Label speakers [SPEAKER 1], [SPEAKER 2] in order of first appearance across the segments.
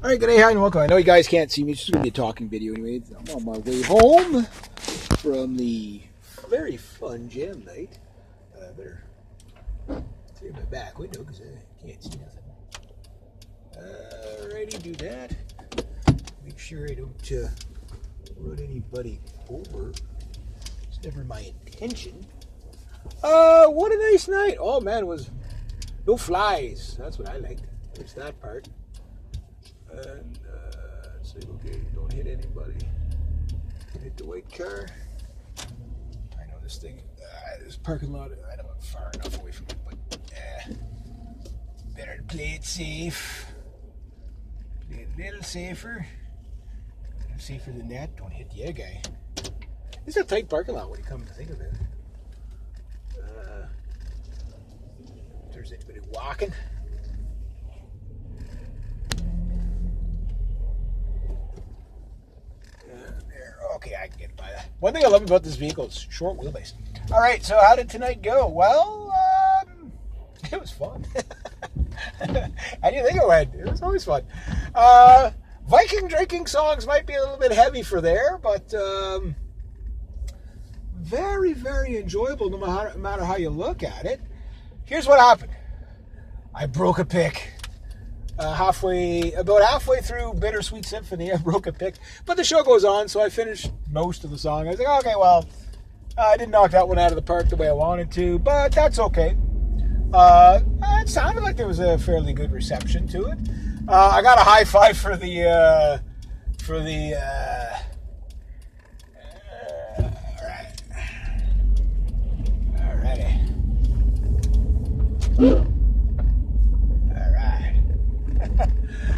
[SPEAKER 1] Alright, good day, hi, and welcome. I know you guys can't see me, it's just going to be a talking video anyway. I'm on my way home from the very fun jam night. Better clear my back window because I can't see nothing. Alrighty, do that. Make sure I don't run anybody over. It's never my intention. What a nice night. Oh man, it was no flies. That's what I liked. There's that part. And let's see, okay, don't hit anybody. Hit the white car. I know this thing, this parking lot, I know I'm far enough away from it, but better to play it safe. Play it a little safer. A little safer than that. Don't hit the other guy. This is a tight parking lot when you come to think of it. If there's anybody walking. Okay, I can get by that. One thing I love about this vehicle is short wheelbase. All right, so how did tonight go? Well, it was fun. How do you think it went? It was always fun. Viking drinking songs might be a little bit heavy for there, but very, very enjoyable no matter how you look at it. Here's what happened. I broke a pick. About halfway through Bittersweet Symphony, I broke a pick. But the show goes on, so I finished most of the song. I was like, okay, well, I didn't knock that one out of the park the way I wanted to, but that's okay. It sounded like there was a fairly good reception to it. I got a high five for the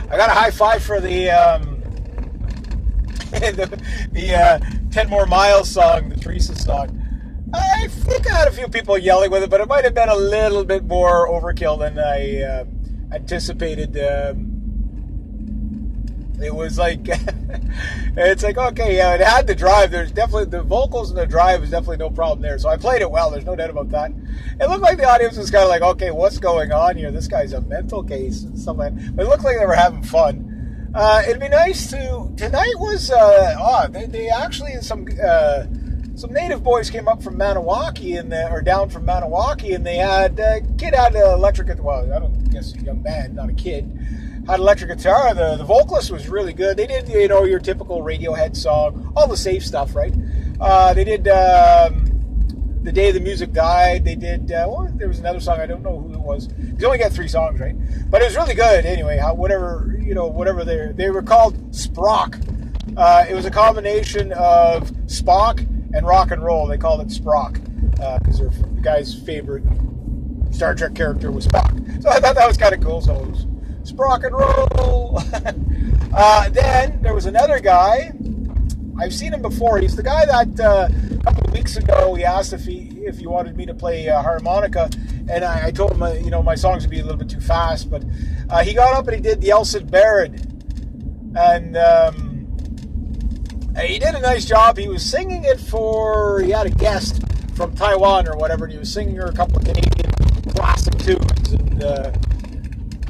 [SPEAKER 1] I got a high five for the 10 More Miles song, the TURISAS song. I think I had a few people yelling with it, but it might have been a little bit more overkill than I anticipated. It was like, it's like, okay, yeah, it had the drive. There's definitely, the vocals and the drive is definitely no problem there. So I played it well. There's no doubt about that. It looked like the audience was kind of like, okay, what's going on here? This guy's a mental case and stuff like that. But it looked like they were having fun. It'd be nice to, tonight was, they actually, some native boys came up from Maniwaki or down from Maniwaki, and they had, kid had an electric, well, I don't guess a young man, not a kid, had electric guitar. The vocalist was really good. They did, your typical Radiohead song, all the safe stuff, right? They did The Day the Music Died. They did, there was another song, I don't know who it was. He's only got 3 songs, right? But it was really good anyway, whatever they were called Sprock. It was a combination of Spock and rock and roll. They called it Sprock because the guy's favorite Star Trek character was Spock. So I thought that was kind of cool. So it was Sprock and roll. Then there was another guy. I've seen him before. He's the guy that a couple of weeks ago he asked if he wanted me to play harmonica, and I told him my songs would be a little bit too fast, but he got up and he did the Elsid Barrett, and he did a nice job. He was singing it he had a guest from Taiwan or whatever, and he was singing her a couple of Canadian classic tunes, and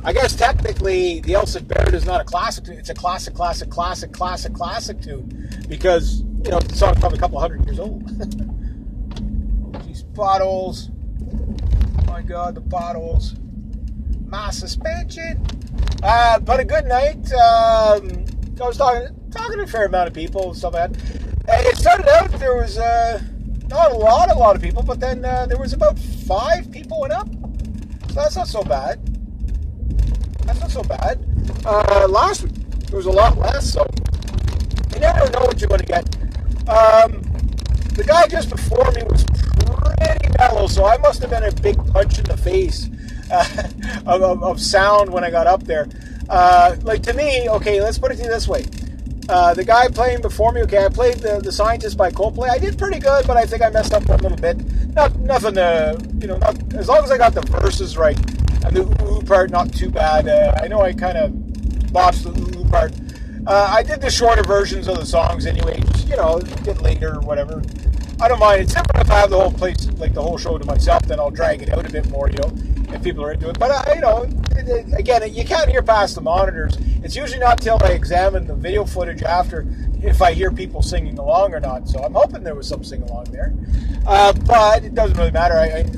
[SPEAKER 1] I guess technically the Elsid Barrett is not a classic tune. It's a classic tune because, the song's probably a couple 100 years old. These potholes. Oh my God, the potholes. My suspension. But a good night. I was talking to a fair amount of people and stuff like that. And it started out, there was not a lot of people, but then there was about 5 people went up. So that's not so bad. Last week, there was a lot less, so you never know what you're going to get. The guy just before me was pretty mellow, so I must have been a big punch in the face of sound when I got up there. To me, okay, let's put it to you this way. The guy playing before me, okay, I played the Scientist by Coldplay. I did pretty good, but I think I messed up a little bit. Nothing to, as long as I got the verses right. And the ooh part, not too bad. I know I kind of botched the ooh part. I did the shorter versions of the songs anyway, just, get later or whatever. I don't mind. It's different if I have the whole place, like the whole show to myself, then I'll drag it out a bit more, if people are into it. But again, you can't hear past the monitors. It's usually not till I examine the video footage after if I hear people singing along or not. So I'm hoping there was some sing along there, but it doesn't really matter.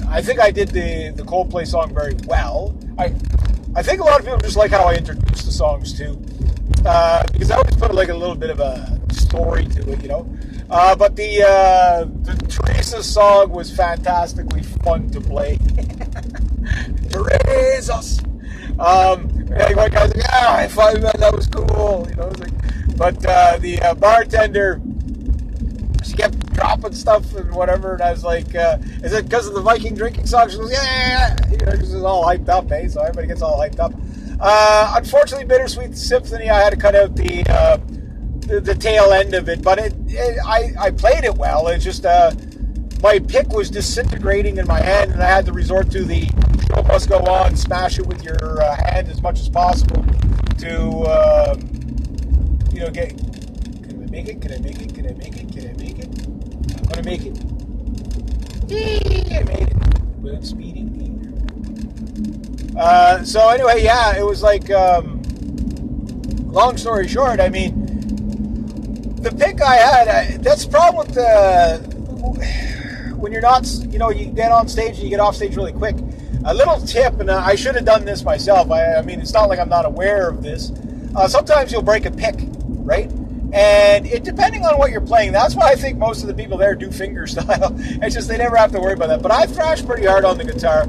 [SPEAKER 1] I think I did the Coldplay song very well. I think a lot of people just like how I introduce the songs too, because I always put like a little bit of a story to it, But the TURISAS song was fantastically fun to play. TURISAS. One guy's like, high five, man, that was cool. But the bartender, she kept dropping stuff and whatever, and I was like, is it because of the Viking drinking song? She goes, yeah. She's all hyped up, so everybody gets all hyped up. Unfortunately, Bittersweet Symphony, I had to cut out the tail end of it, but I played it well. It's just my pick was disintegrating in my hand, and I had to resort to the show must go on, smash it with your hand as much as possible to get. Can I make it? Can I make it? Can I make it? Can I make it? I'm gonna make it. I made it without speeding. So anyway, yeah, it was like. Long story short, I mean, the pick I had, that's the problem with when you're not, you get on stage and you get off stage really quick. A little tip, and I should have done this myself. I mean, it's not like I'm not aware of this. Sometimes you'll break a pick, right? And depending on what you're playing, that's why I think most of the people there do finger style. It's just they never have to worry about that. But I thrashed pretty hard on the guitar.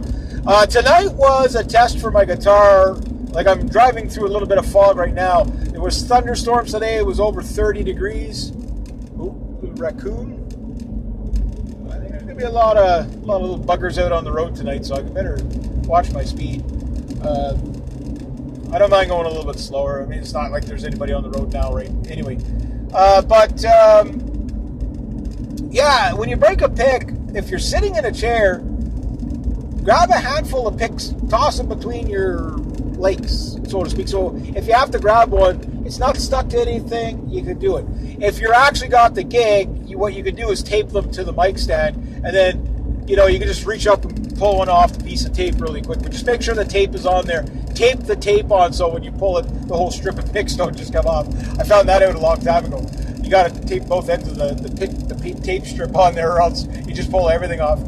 [SPEAKER 1] Tonight was a test for my guitar. Like, I'm driving through a little bit of fog right now. It was thunderstorms today. It was over 30 degrees. Ooh, raccoon. I think there's going to be a lot of little buggers out on the road tonight, so I better watch my speed. I don't mind going a little bit slower. I mean, it's not like there's anybody on the road now, right? Anyway. Yeah, when you break a pick, if you're sitting in a chair, grab a handful of picks, toss them between your legs, so to speak. So if you have to grab one, it's not stuck to anything, you can do it. If you're actually got the gig, what you can do is tape them to the mic stand, and then, you can just reach up and pull one off the piece of tape really quick. But just make sure the tape is on there. Tape the tape on so when you pull it, the whole strip of picks don't just come off. I found that out a long time ago. You got to tape both ends of the tape strip on there, or else you just pull everything off.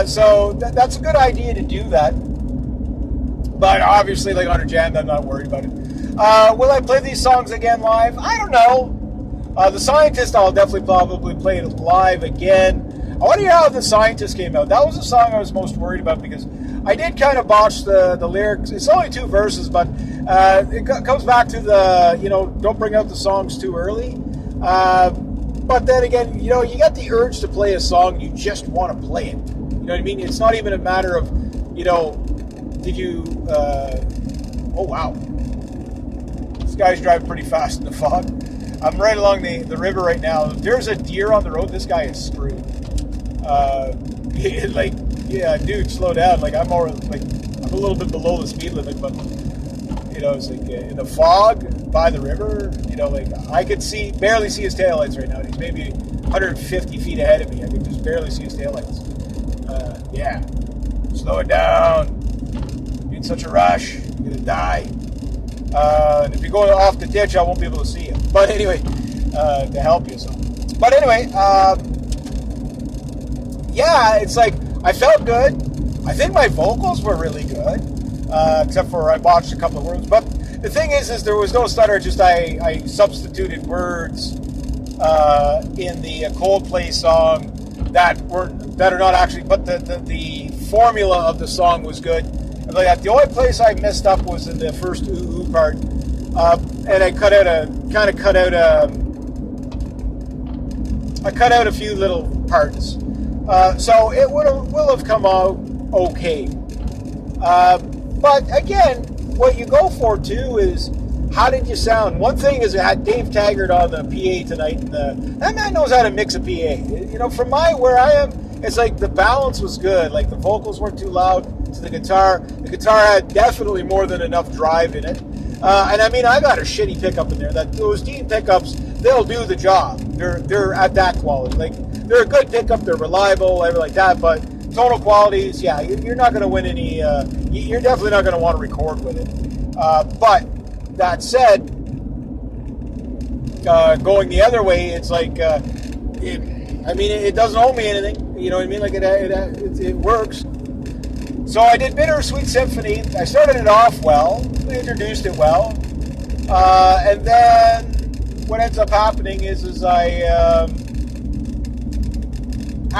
[SPEAKER 1] So that's a good idea to do that. But obviously, like on a jam, I'm not worried about it. Will I play these songs again live? I don't know. The Scientist, I'll definitely probably play it live again. I want to hear how The Scientist came out. That was the song I was most worried about because I did kind of botch the lyrics. It's only 2 verses, but it comes back to the, don't bring out the songs too early. But then again, you get the urge to play a song, you just want to play it. You know what I mean? It's not even a matter of, did you, oh wow. This guy's driving pretty fast in the fog. I'm right along the river right now. If there's a deer on the road, this guy is screwed. Yeah, dude, slow down. Like, I'm a little bit below the speed limit, but, it's like in the fog by the river, I could barely see his taillights right now. He's maybe 150 feet ahead of me. I could just barely see his taillights. Yeah, slow it down. You're in such a rush, you're going to die. And if you're going off the ditch, I won't be able to see you. But anyway, to help you. So. But anyway, yeah, it's like, I felt good. I think my vocals were really good, except for I botched a couple of words. But the thing is there was no stutter. Just I substituted words in the Coldplay song that are not actually. But the formula of the song was good. And like, the only place I messed up was in the first ooh ooh part, and I cut out a few little parts. So it will have come out okay. But again, what you go for too is how did you sound? One thing is it had Dave Taggart on the PA tonight, and that man knows how to mix a PA. From where I am, it's like the balance was good. Like the vocals weren't too loud to the guitar. The guitar had definitely more than enough drive in it. And I mean, I got a shitty pickup in there. Those Dean pickups, they'll do the job. They're at that quality. Like, they're a good pickup. They're reliable, everything like that. But tonal qualities, yeah, you're not going to win any. You're definitely not going to want to record with it. But that said, going the other way, it's like, it doesn't owe me anything. You know what I mean? Like it works. So I did Bittersweet Symphony. I started it off well, introduced it well, and then what ends up happening is I,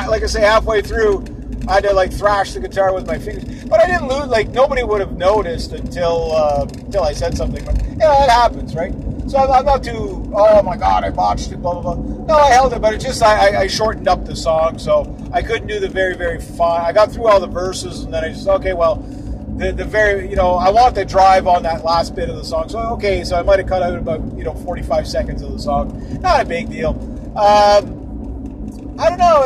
[SPEAKER 1] like I say, halfway through, I had to like thrash the guitar with my fingers. But I didn't lose. Like nobody would have noticed until I said something. But yeah, it happens, right? So I'm not too. Oh my God, I botched it. Blah blah blah. No, I held it, but it just I shortened up the song, so I couldn't do the very very fine. I got through all the verses, and then I just okay, well, the very I want the drive on that last bit of the song. So okay, so I might have cut out about 45 seconds of the song. Not a big deal. I don't know.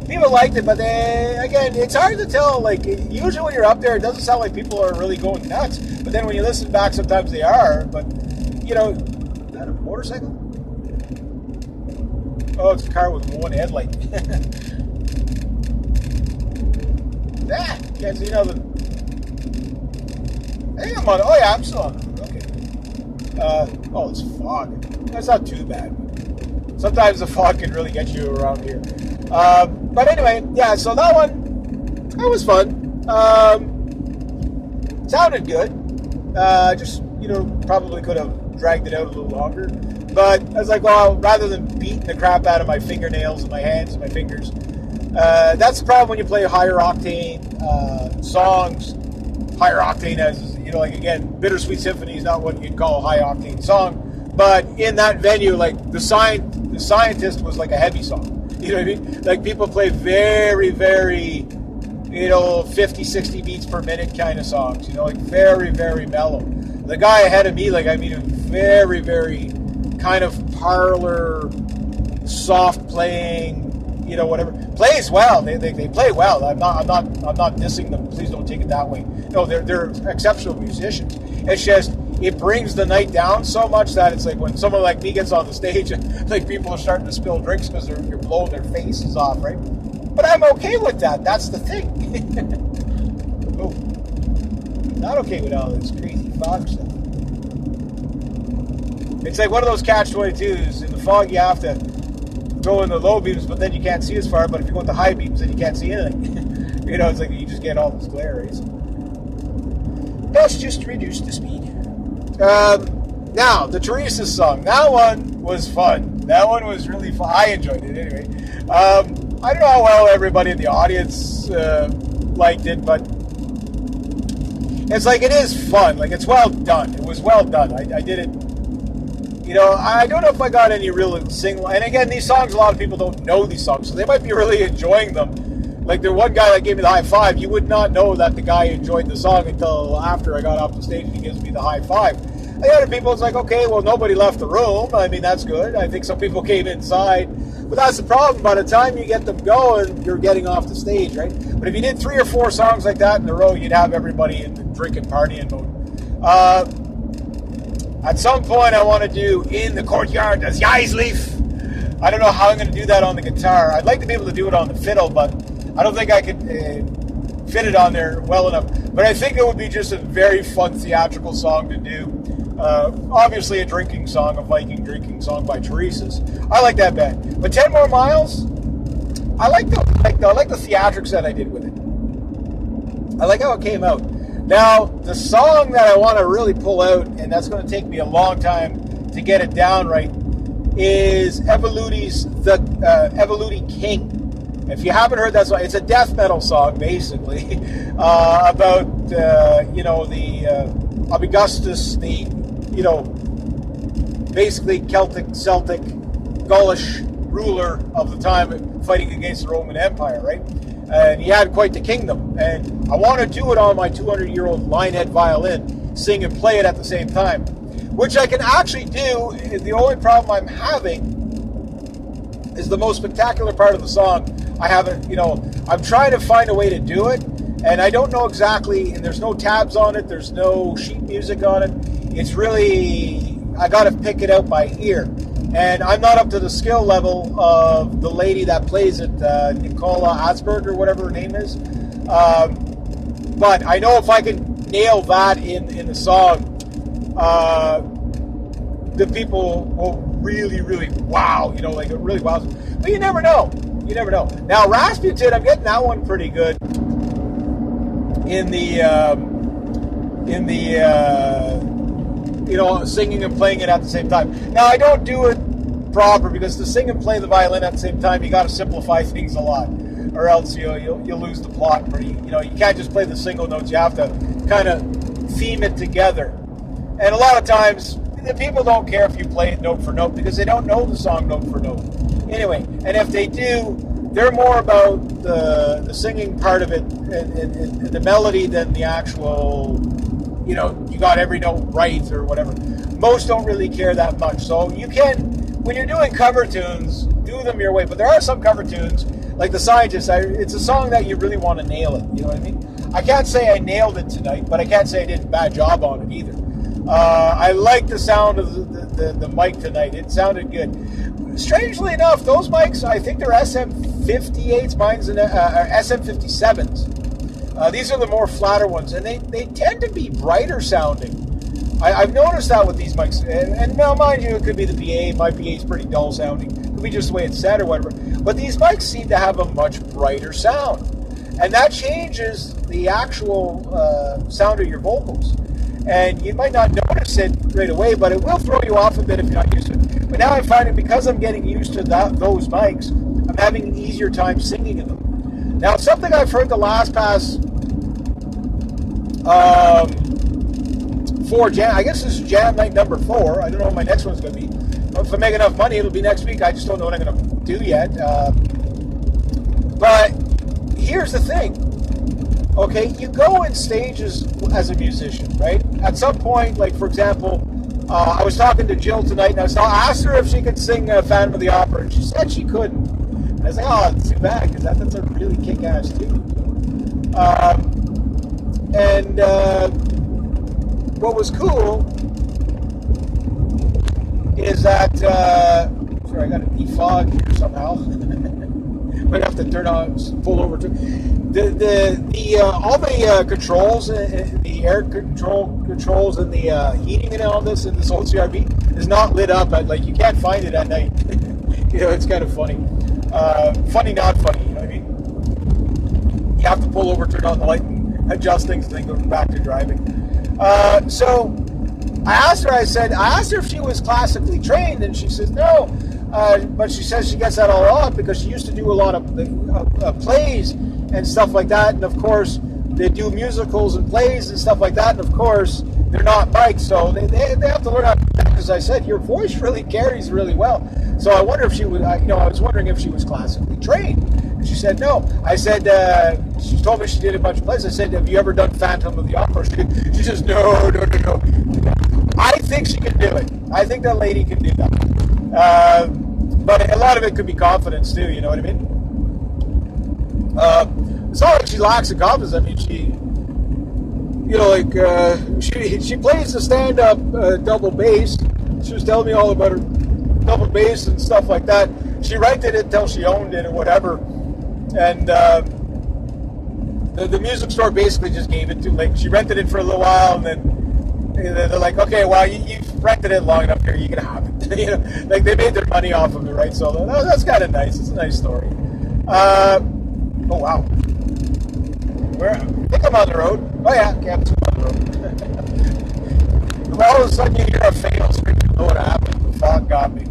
[SPEAKER 1] People liked it, but again, it's hard to tell. Like usually when you're up there, it doesn't sound like people are really going nuts. But then when you listen back, sometimes they are. But is that a motorcycle? Oh, it's a car with one headlight. Can't see nothing. I think I'm on. Oh yeah, I'm still on. Okay. It's fog. That's not too bad. Sometimes the fog can really get you around here. But anyway, yeah, so that was fun. Sounded good. Just, probably could have dragged it out a little longer. But I was like, well, rather than beating the crap out of my fingernails and my hands and my fingers, that's the problem when you play higher octane songs. Higher octane as, like again, Bittersweet Symphony is not what you'd call a high octane song. But in that venue, like the Scientist was like a heavy song. You know what I mean? Like people play very, very, 50, 60 beats per minute kind of songs. Like very, very mellow. The guy ahead of me, very, very kind of parlor, soft playing, whatever. Plays well. They play well. I'm not dissing them. Please don't take it that way. No, they're exceptional musicians. It's just it brings the night down so much that it's like when someone like me gets on the stage, like people are starting to spill drinks because you're blowing their faces off, right? But I'm okay with that. That's the thing. Oh, not okay with all this crazy fog stuff. It's like one of those catch-22s. In the fog, you have to go in the low beams, but then you can't see as far. But if you go in the high beams, then you can't see anything. It's like you just get all this glare. Right? Let's just reduce the speed. Now, the TURISAS song. That one was fun. That one was really fun. I enjoyed it anyway. I don't know how well everybody in the audience liked it, but it's like it is fun. Like it's well done. It was well done. I did it. I don't know if I got any real single. And again, these songs, a lot of people don't know these songs, so they might be really enjoying them. Like the one guy that gave me the high five, you would not know that the guy enjoyed the song until after I got off the stage and he gives me the high five. The other people, it's like, okay, well, nobody left the room. I mean, that's good. I think some people came inside. But that's the problem. By the time you get them going, you're getting off the stage, right? But if you did 3 or 4 songs like that in a row, you'd have everybody in the drinking partying mode. At some point, I want to do In the Courtyard, das Jijslief. I don't know how I'm going to do that on the guitar. I'd like to be able to do it on the fiddle, but I don't think I could fit it on there well enough. But I think it would be just a very fun theatrical song to do. Obviously a drinking song, a Viking drinking song by TURISAS. I like that band. But 10 More Miles, I like the theatrics that I did with it. I like how it came out. Now, the song that I want to really pull out, and that's going to take me a long time to get it down right, is Evoluti's Evoluti King. If you haven't heard that song, it's a death metal song, basically, about, the Augustus, basically Celtic, Gaulish ruler of the time fighting against the Roman Empire, right? And he had quite the kingdom. And I want to do it on my 200-year-old linehead violin, sing and play it at the same time, which I can actually do. The only problem I'm having is the most spectacular part of the song. I haven't, I'm trying to find a way to do it, and I don't know exactly, and there's no tabs on it, there's no sheet music on it. It's really, I got to pick it out by ear. And I'm not up to the skill level of the lady that plays it, Nicola Asberg or whatever her name is. But I know if I can nail that in the song, the people will really, really wow. You know, like it really wows. But you never know. You never know. Now Rasputin, I'm getting that one pretty good in the you know, singing and playing it at the same time. Now I don't do it proper because to sing and play the violin at the same time, you got to simplify things a lot, or else you'll lose the plot. Pretty, you know, you can't just play the single notes. You have to kind of theme it together. And a lot of times, the people don't care if you play it note for note because they don't know the song note for note. Anyway, and if they do, they're more about the singing part of it and the melody than the actual, you know, you got every note right or whatever. Most don't really care that much. So you can, when you're doing cover tunes, do them your way. But there are some cover tunes, like The Scientist, it's a song that you really want to nail it. You know what I mean? I can't say I nailed it tonight, but I can't say I did a bad job on it either. I like the sound of the mic tonight. It sounded good. Strangely enough, those mics, I think they're SM58s, mine's an SM57s. These are the more flatter ones, and they tend to be brighter sounding. I've noticed that with these mics. And now, mind you, it could be the PA. My PA is pretty dull sounding. It could be just the way it's set or whatever. But these mics seem to have a much brighter sound. And that changes the actual sound of your vocals. And you might not notice it right away, but it will throw you off a bit if you're not used to it. But now I find it, because I'm getting used to those mics, I'm having an easier time singing in them. Now, something I've heard the last past 4 jam, I guess this is jam night number 4. I don't know what my next one's going to be. If I make enough money, it'll be next week. I just don't know what I'm going to do yet. But here's the thing. Okay, you go in stages as a musician, right? At some point, like for example, I was talking to Jill tonight, and I asked her if she could sing Phantom of the Opera, and she said she couldn't. And I was like, oh, it's too bad, because that's a really kick-ass tune. What was cool is that, sorry, I got to defog here somehow. Might have to turn on, pull over to all the controls, the air controls, and the heating and all this in this old CRV is not lit up. Like you can't find it at night. You know, it's kind of funny. Funny, not funny. You know what I mean? You have to pull over, turn on the light, and adjust things, and then go back to driving. So I asked her if she was classically trained, and she says no. But she says she gets that all off because she used to do a lot of plays and stuff like that. And of course, they do musicals and plays and stuff like that. And of course, they're not mics, so they have to learn how to do that. Because I said, your voice really carries really well. So I wonder if she was, I was wondering if she was classically trained. And she said no. I said, she told me she did a bunch of plays. I said, have you ever done Phantom of the Opera? She says, no. I think she can do it. I think that lady can do that. But a lot of it could be confidence too, you know what I mean? It's not like she lacks in confidence. I mean, she plays the stand-up double bass. She was telling me all about her double bass and stuff like that. She rented it until she owned it or whatever. And the music store basically just gave it to, like, she rented it for a little while, and then they're like, okay, well, you've rented it long enough here, you can have it. You know, like they made their money off of it, right? So that's kind of nice. It's a nice story. Oh wow, I think I'm on the road. Oh yeah, Captain's on the road. Well, all of a sudden you hear a fail screen. You know what happened? The fog got me.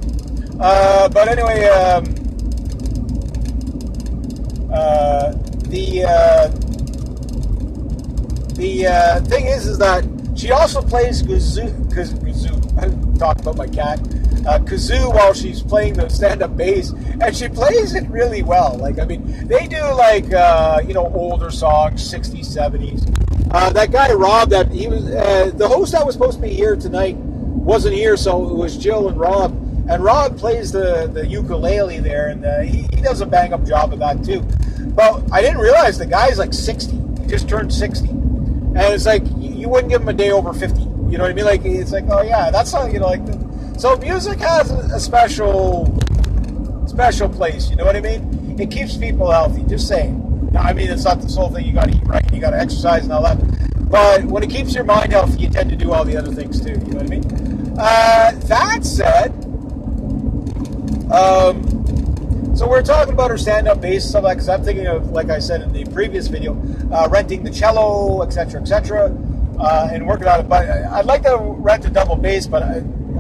[SPEAKER 1] But anyway, the thing is that she also plays kazoo. I talked about my cat. Kazoo while she's playing the stand-up bass, and she plays it really well. Like, I mean, they do like older songs, 60s, 70s. That guy Rob, that he was the host that was supposed to be here tonight wasn't here, so it was Jill and Rob. And Rob plays the ukulele there, and he does a bang-up job of that too. But I didn't realize the guy's like 60. He just turned 60, and it's like you wouldn't give him a day over 50. You know what I mean? Like, it's like, oh yeah, that's not, like So music has a special place. You know what I mean? It keeps people healthy. Just saying. Now, I mean, it's not the sole thing. You got to eat right. You got to exercise and all that. But when it keeps your mind healthy, you tend to do all the other things too. You know what I mean? That said, so we're talking about her stand-up bass and stuff like that, because I'm thinking of, like I said in the previous video, renting the cello, etc., and working on it. But I'd like to rent a double bass, but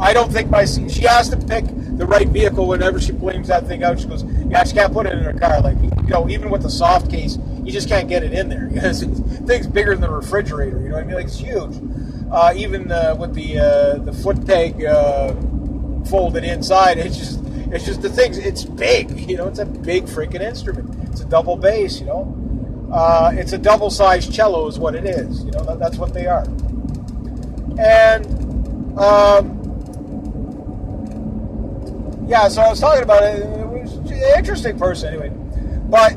[SPEAKER 1] I don't think she has to pick the right vehicle whenever she brings that thing out. She goes, yeah, she can't put it in her car. Like, you know, even with the soft case, you just can't get it in there. Because the thing's bigger than the refrigerator. You know what I mean? Like, it's huge. Even with the foot peg folded inside, it's just the things. It's big. You know, it's a big freaking instrument. It's a double bass. You know, it's a double-sized cello is what it is. You know, that's what they are. And yeah, so I was talking about it. It was an interesting person anyway. But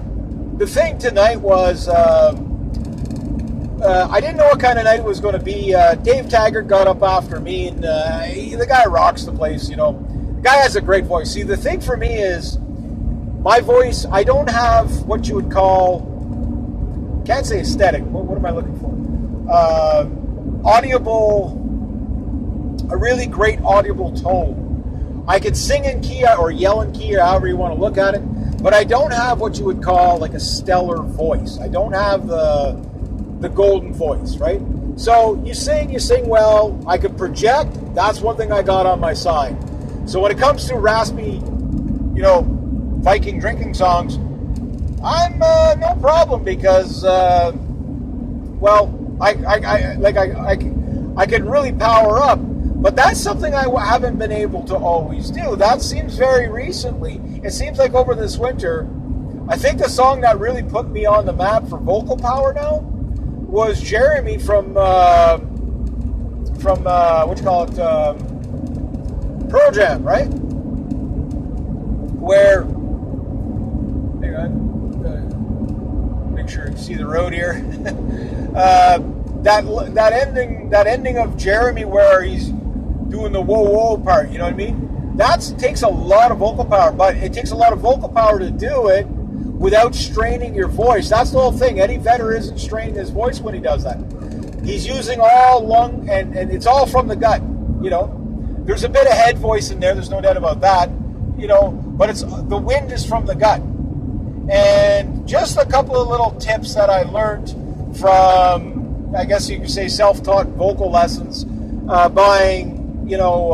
[SPEAKER 1] the thing tonight was, I didn't know what kind of night it was going to be. Dave Taggart got up after me, and the guy rocks the place, you know. The guy has a great voice. See, the thing for me is, my voice, I don't have what you would call, can't say aesthetic, what am I looking for? Audible, a really great audible tone. I could sing in key or yell in key or however you want to look at it, but I don't have what you would call like a stellar voice. I don't have the golden voice, right? So you sing well. I could project. That's one thing I got on my side. So when it comes to raspy, you know, Viking drinking songs, I'm no problem because, well, I can really power up. But that's something I haven't been able to always do. That seems very recently. It seems like over this winter, I think the song that really put me on the map for vocal power now was Jeremy from what you call it, Pearl Jam, right? Where, hang on, make sure you see the road here. That ending of Jeremy where he's doing the whoa whoa part, you know what I mean? That takes a lot of vocal power, but it takes a lot of vocal power to do it without straining your voice. That's the whole thing. Eddie Vedder isn't straining his voice when he does that. He's using all lung, and it's all from the gut, you know. There's a bit of head voice in there, there's no doubt about that, you know, but the wind is from the gut. And just a couple of little tips that I learned from, I guess you could say, self-taught vocal lessons, buying, you know,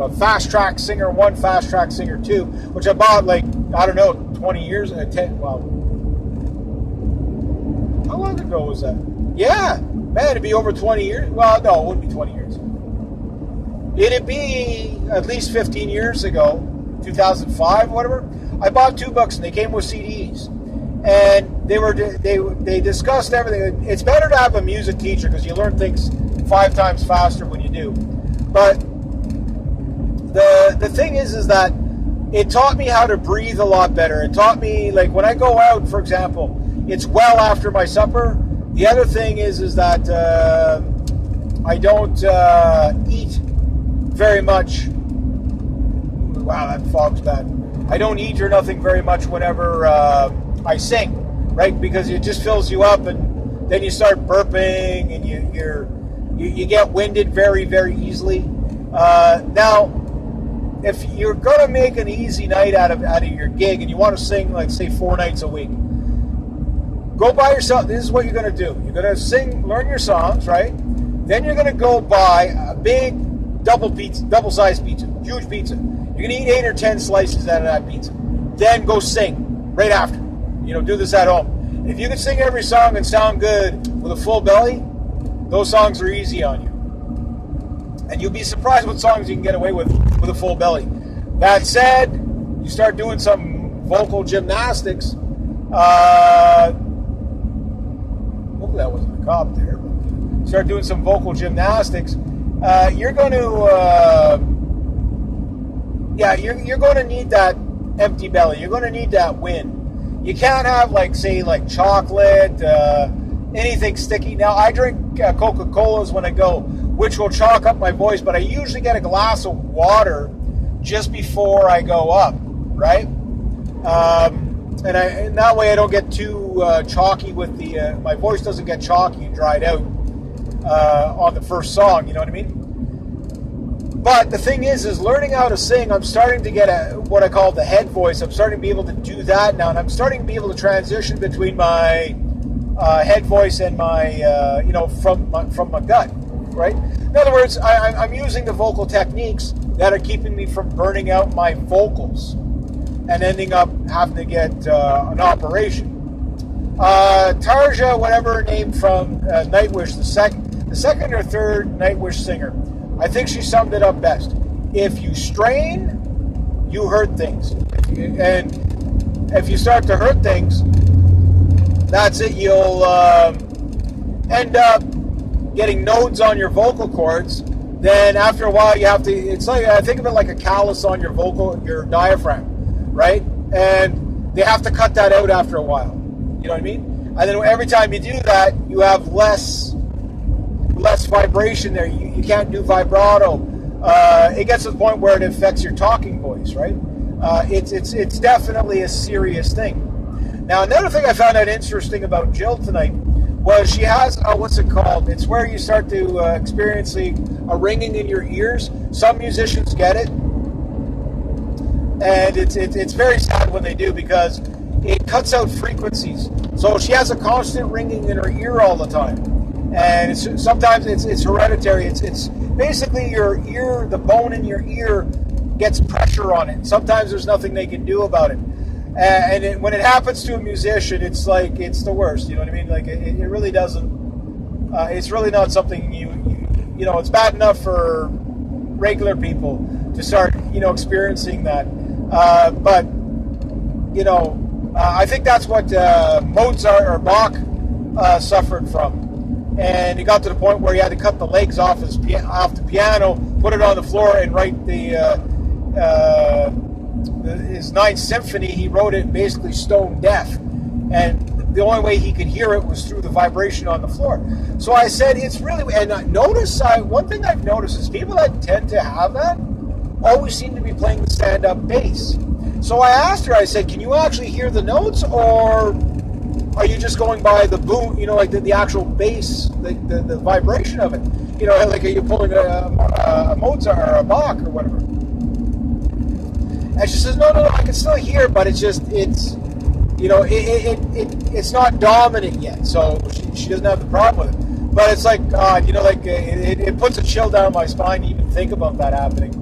[SPEAKER 1] a Fast Track Singer 1, Fast Track Singer 2, which I bought, like, I don't know, 20 years, 10, well, how long ago was that? Yeah, man, it'd be over 20 years. Well, no, it wouldn't be 20 years. It'd be at least 15 years ago, 2005, whatever. I bought 2 books, and they came with CDs. And they discussed everything. It's better to have a music teacher because you learn things 5 times faster when you do. But the thing is that it taught me how to breathe a lot better. It taught me, like, when I go out, for example, it's well after my supper. The other thing is that I don't eat very much. Wow, that fog's bad. I don't eat or nothing very much whenever I sing, right? Because it just fills you up, and then you start burping, and you get winded very, very easily. Now, if you're gonna make an easy night out of your gig, and you want to sing, like, say, 4 nights a week, go buy yourself. This is what you're gonna do. You're gonna learn your songs, right? Then you're gonna go buy a big double-sized pizza, huge pizza. You're gonna eat 8 or 10 slices out of that pizza. Then go sing right after. You know, do this at home. If you can sing every song and sound good with a full belly, those songs are easy on you. And you'll be surprised what songs you can get away with a full belly. That said, you start doing some vocal gymnastics. Hopefully that wasn't a cop there. But start doing some vocal gymnastics. You're going to, you're going to need that empty belly. You're going to need that wind. You can't have, like, say, like chocolate, anything sticky. Now, I drink Coca-Colas when I go, which will chalk up my voice, but I usually get a glass of water just before I go up, right? And that way I don't get too chalky with my voice doesn't get chalky and dried out on the first song, you know what I mean? But the thing is learning how to sing, I'm starting to get what I call the head voice. I'm starting to be able to do that now, and I'm starting to be able to transition between my head voice and my, from my gut, right? In other words, I'm using the vocal techniques that are keeping me from burning out my vocals and ending up having to get an operation. Tarja, whatever her name from Nightwish, the second or third Nightwish singer, I think she summed it up best. If you strain, you hurt things. And if you start to hurt things, that's it. You'll end up getting nodes on your vocal cords. Then after a while, you have to, it's like, I think of it like a callus on your diaphragm, right? And they have to cut that out after a while. You know what I mean? And then every time you do that, you have less vibration there. You can't do vibrato. It gets to the point where it affects your talking voice, right? It's definitely a serious thing. Now, another thing I found out interesting about Jill tonight was she has, what's it called? It's where you start to experiencing a ringing in your ears. Some musicians get it, and it's very sad when they do because it cuts out frequencies. So she has a constant ringing in her ear all the time. And sometimes it's hereditary. It's basically your ear, the bone in your ear gets pressure on it. Sometimes there's nothing they can do about it. And when it happens to a musician, it's like, it's the worst. You know what I mean? Like, it really doesn't, it's really not something you know, it's bad enough for regular people to start, experiencing that. But, I think that's what Mozart or Bach suffered from. And it got to the point where he had to cut the legs off the piano, put it on the floor, and write his Ninth Symphony. He wrote it basically stone deaf, and the only way he could hear it was through the vibration on the floor. So I said, it's really, and one thing I've noticed is people that tend to have that always seem to be playing the stand-up bass. So I asked her, I said, can you actually hear the notes, or are you just going by the boom, like the actual bass, the vibration of it? Like are you pulling a Mozart or a Bach or whatever? And she says, no, I can still hear, but it's not dominant yet, so she doesn't have the problem with it. But it's like, it puts a chill down my spine to even think about that happening.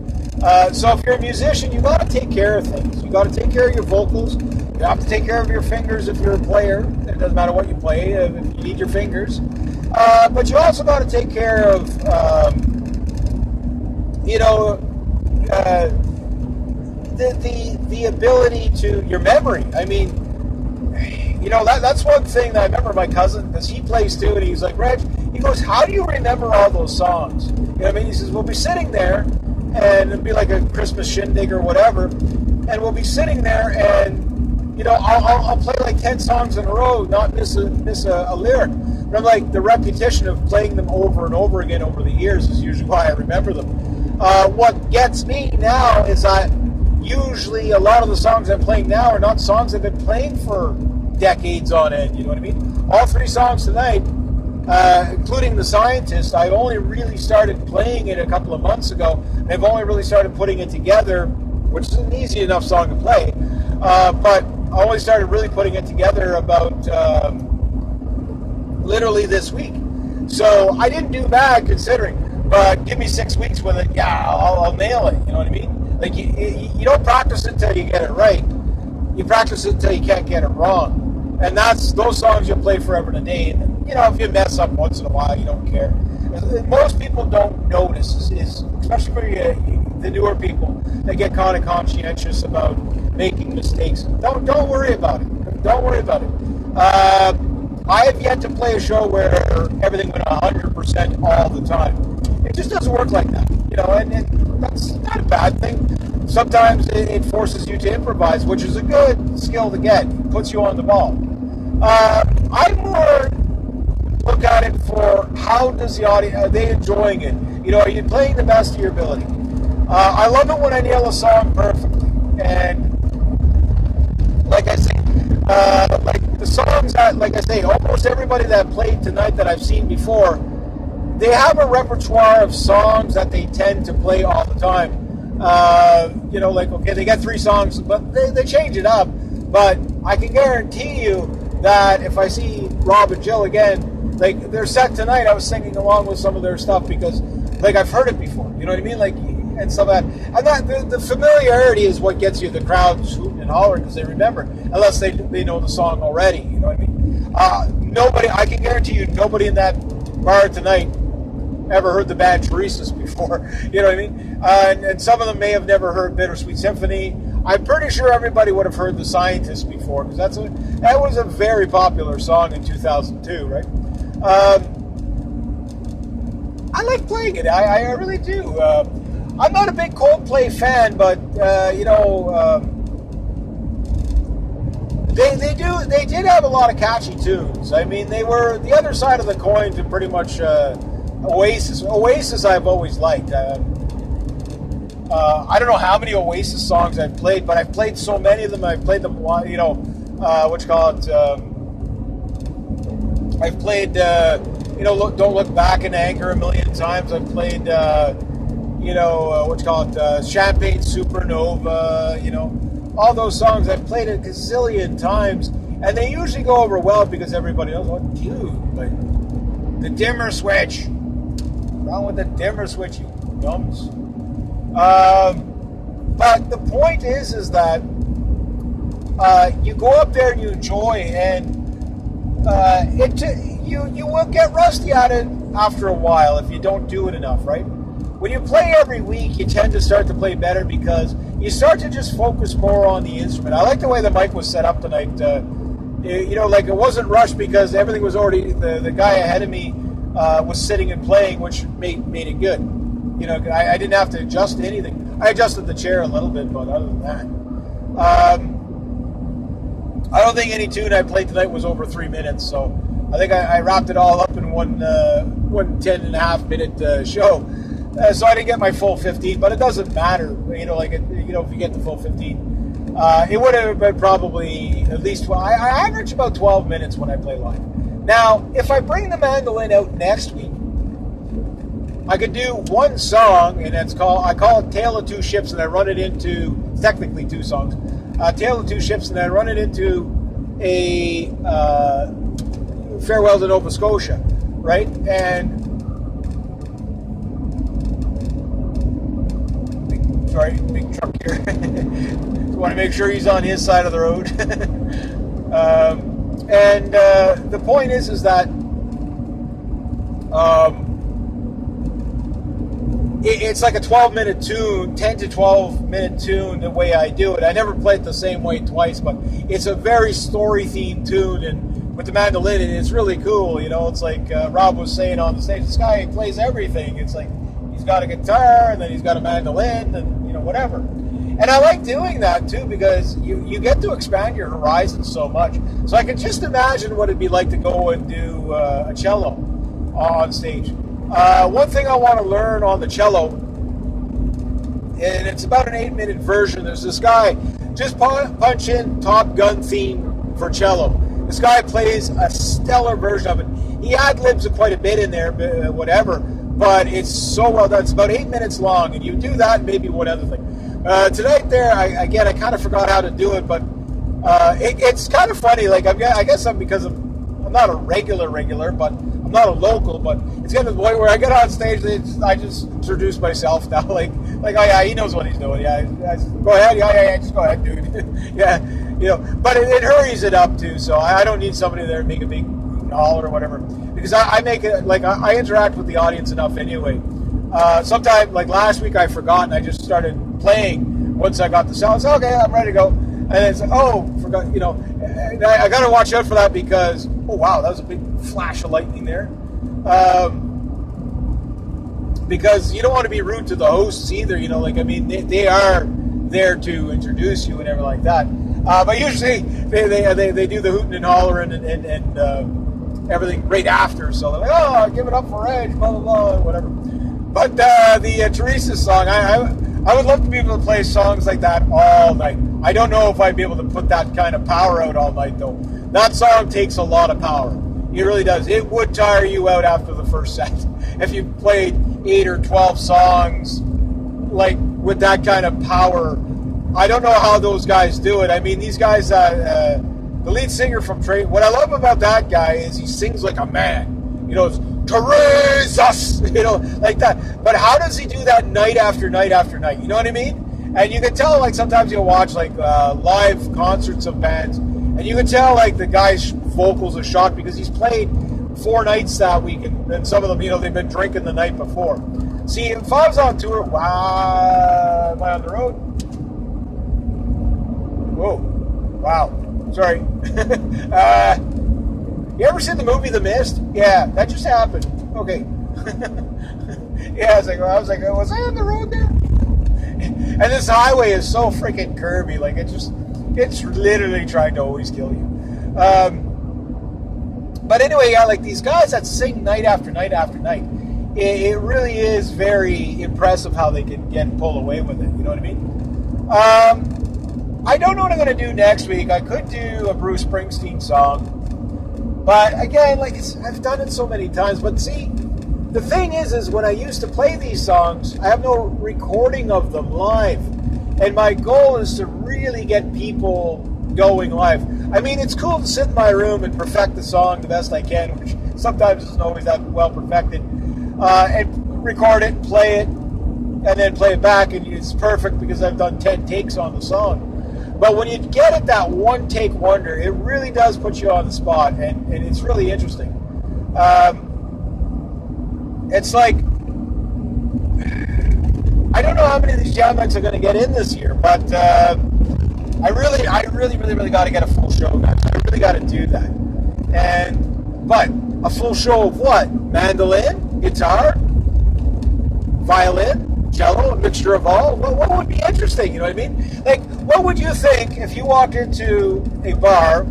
[SPEAKER 1] So if you're a musician, you got to take care of things. You got to take care of your vocals. You have to take care of your fingers if you're a player. It doesn't matter what you play, if you need your fingers. But you also got to take care of, the ability to, your memory. I mean, that's one thing that I remember my cousin, because he plays too, and he's like, Reg, he goes, how do you remember all those songs? You know what I mean? He says, we'll be sitting there, and it'll be like a Christmas shindig or whatever, and we'll be sitting there, and I'll play like 10 songs in a row, not miss a lyric. But I'm like, the repetition of playing them over and over again over the years is usually why I remember them. What gets me now is that usually a lot of the songs I'm playing now are not songs I've been playing for decades on end, you know what I mean? All 3 songs tonight, including The Scientist, I've only really started playing it a couple of months ago. I've only really started putting it together, which is an easy enough song to play. But I only started really putting it together about literally this week. So I didn't do bad considering, but give me 6 weeks with it, I'll nail it, you know what I mean? Like, you don't practice it until you get it right. You practice it until you can't get it wrong. And those songs you'll play forever and a day. And, if you mess up once in a while, you don't care. Most people don't notice, especially for the newer people, they get kind of conscientious about making mistakes. Don't worry about it. Don't worry about it. I have yet to play a show where everything went 100% all the time. It just doesn't work like that, and that's not a bad thing. Sometimes it forces you to improvise, which is a good skill to get. It puts you on the ball. I'm more look at it for how does the audience, are they enjoying it? You know, are you playing the best of your ability? I love it when I nail a song perfectly. And like I say, like the songs that, like I say, almost everybody that played tonight that I've seen before, they have a repertoire of songs that they tend to play all the time. You know, like, okay, they got 3 songs, but they change it up. But I can guarantee you that if I see Rob and Jill again, like, their set tonight, I was singing along with some of their stuff because, like, I've heard it before. You know what I mean? Like, and stuff like that. And that the familiarity is what gets you the crowds hooting and hollering because they remember, unless they know the song already. You know what I mean? Nobody, I can guarantee you, nobody in that bar tonight ever heard the band TURISAS before. You know what I mean? And some of them may have never heard Bittersweet Symphony. I'm pretty sure everybody would have heard The Scientists before because that was a very popular song in 2002, right? I like playing it. I really do. I'm not a big Coldplay fan, but you know, they did have a lot of catchy tunes. I mean, they were the other side of the coin to pretty much Oasis. Oasis I've always liked. I don't know how many Oasis songs I've played, but I've played so many of them. I've played them, you know, I've played, you know, Don't Look Back in Anger a million times. I've played, you know, Champagne Supernova, you know, all those songs. I've played a gazillion times, and they usually go over well because everybody knows, what, dude, like, the dimmer switch. What's wrong with the dimmer switch, you dumps? But the point is that you go up there and you enjoy, and you will get rusty at it after a while if you don't do it enough, right? When you play every week, you tend to start to play better because you start to just focus more on the instrument. I like the way the mic was set up tonight. You know, like, it wasn't rushed because everything was already, the guy ahead of me was sitting and playing, which made it good. You know, I didn't have to adjust anything. I adjusted the chair a little bit, but other than that, I don't think any tune I played tonight was over 3 minutes. So I think I wrapped it all up in one 10.5 minute show. So I didn't get my full 15, but it doesn't matter. You know, like, you know, if you get the full 15, it would have been probably at least 12. I average about 12 minutes when I play live. Now, if I bring the mandolin out next week, I could do one song, and I call it Tale of Two Ships, and I run it into, technically 2 songs, Tale of Two Ships, and I run it into a Farewell to Nova Scotia, right? And big truck here. Want to make sure he's on his side of the road. And the point is that it's like a 12-minute tune, 10 to 12-minute tune, the way I do it. I never play it the same way twice, but it's a very story-themed tune, and with the mandolin, it's really cool. You know, it's like Rob was saying on the stage, this guy plays everything. It's like he's got a guitar, and then he's got a mandolin, and, you know, whatever. And I like doing that, too, because you get to expand your horizons so much. So I can just imagine what it'd be like to go and do a cello on stage. One thing I want to learn on the cello, and it's about an 8-minute version. There's this guy, just punch in Top Gun theme for cello. This guy plays a stellar version of it. He ad-libs quite a bit in there, whatever, but it's so well done. It's about 8 minutes long, and you do that and maybe one other thing. Tonight there, I kind of forgot how to do it, but it's kind of funny. Like, I guess because I'm not a regular, but I'm not a local, but it's getting to the point where I get on stage, I just introduce myself now, like, oh yeah, he knows what he's doing. Yeah, go ahead. Yeah, just go ahead, dude. Yeah, you know. But it hurries it up too, so I don't need somebody there to make a big holler or whatever, because I make it like I interact with the audience enough anyway. Sometimes, like last week, I forgot and I just started playing once I got the sound. So okay, I'm ready to go. And it's like, oh, forgot, you know. And I got to watch out for that because, oh wow, that was a big flash of lightning there. Because you don't want to be rude to the hosts either, you know. Like, I mean, they are there to introduce you and everything like that. But usually they do the hooting and hollering and everything right after. So they're like, oh, give it up for Edge, blah, blah, blah, whatever. But the Teresa song, I would love to be able to play songs like that all night. I don't know if I'd be able to put that kind of power out all night, though. That song takes a lot of power. It really does. It would tire you out after the first set. If you played 8 or 12 songs like with that kind of power, I don't know how those guys do it. I mean, these guys, the lead singer from Trade, what I love about that guy is he sings like a man. You know, it's TURISAS, you know, like that. But how does he do that night after night after night? You know what I mean? And you can tell, like, sometimes you'll watch, like, live concerts of bands, and you can tell, like, the guy's vocals are shot because he's played 4 nights that week, and some of them, you know, they've been drinking the night before. See, if I was on tour, wow, am I on the road? Whoa, wow, sorry. You ever seen the movie The Mist? Yeah, that just happened. Okay. Yeah, I was like, was I on the road there? And this highway is so freaking curvy, like it's literally trying to always kill you. But anyway, yeah, like these guys that sing night after night after night, it really is very impressive how they can pull away with it. You know what I mean? I don't know what I'm going to do next week. I could do a Bruce Springsteen song, but again, like I've done it so many times. But see, the thing is when I used to play these songs, I have no recording of them live. And my goal is to really get people going live. I mean, it's cool to sit in my room and perfect the song the best I can, which sometimes isn't always that well perfected, and record it, play it, and then play it back, and it's perfect because I've done 10 takes on the song. But when you get it that one take wonder, it really does put you on the spot, and it's really interesting. It's like, I don't know how many of these jam nights are going to get in this year, but I really got to get a full show, guys. I really got to do that. But a full show of what? Mandolin, guitar, violin, cello, a mixture of all. What would be interesting? You know what I mean? Like, what would you think if you walked into a bar,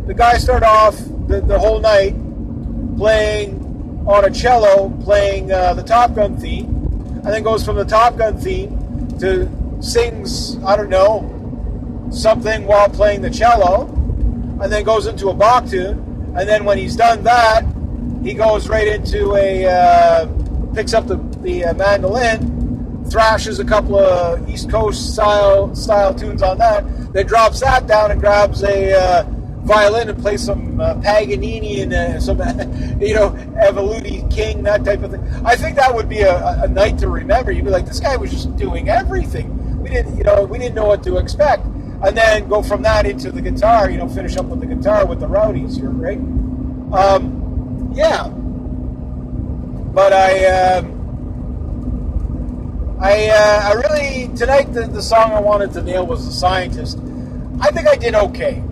[SPEAKER 1] the guy started off the whole night playing on a cello, playing the Top Gun theme, and then goes from the Top Gun theme to sings, I don't know, something while playing the cello, and then goes into a Bach tune, and then when he's done that, he goes right into picks up the mandolin, thrashes a couple of East Coast style tunes on that, then drops that down and grabs a violin and plays some Paganini and some, you know, Evoluti King, that type of thing. I think that would be a night to remember. You'd be like, this guy was just doing everything. We didn't know what to expect. And then go from that into the guitar, you know, finish up with the guitar with the rowdies here, right? Yeah. But I really, tonight the song I wanted to nail was The Scientist. I think I did okay.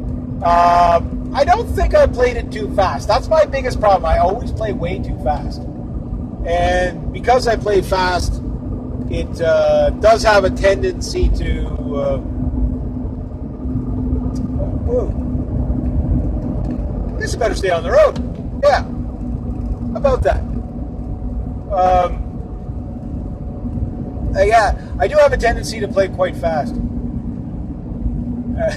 [SPEAKER 1] I don't think I played it too fast. That's my biggest problem. I always play way too fast. And because I play fast, it does have a tendency to... I guess I better stay on the road. Yeah. About that. Yeah, I do have a tendency to play quite fast.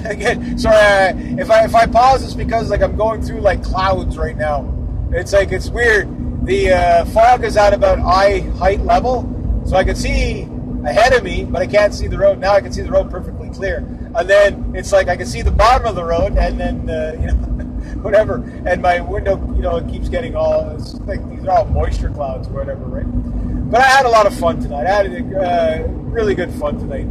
[SPEAKER 1] Again, sorry, if I pause, it's because like I'm going through like clouds right now. It's like, it's weird. The fog is at about eye height level, so I can see ahead of me, but I can't see the road. Now I can see the road perfectly clear. And then it's like I can see the bottom of the road, and then you know, whatever. And my window, you know, it keeps getting all. It's like these are all moisture clouds or whatever, right? But I had a lot of fun tonight. I had really good fun tonight.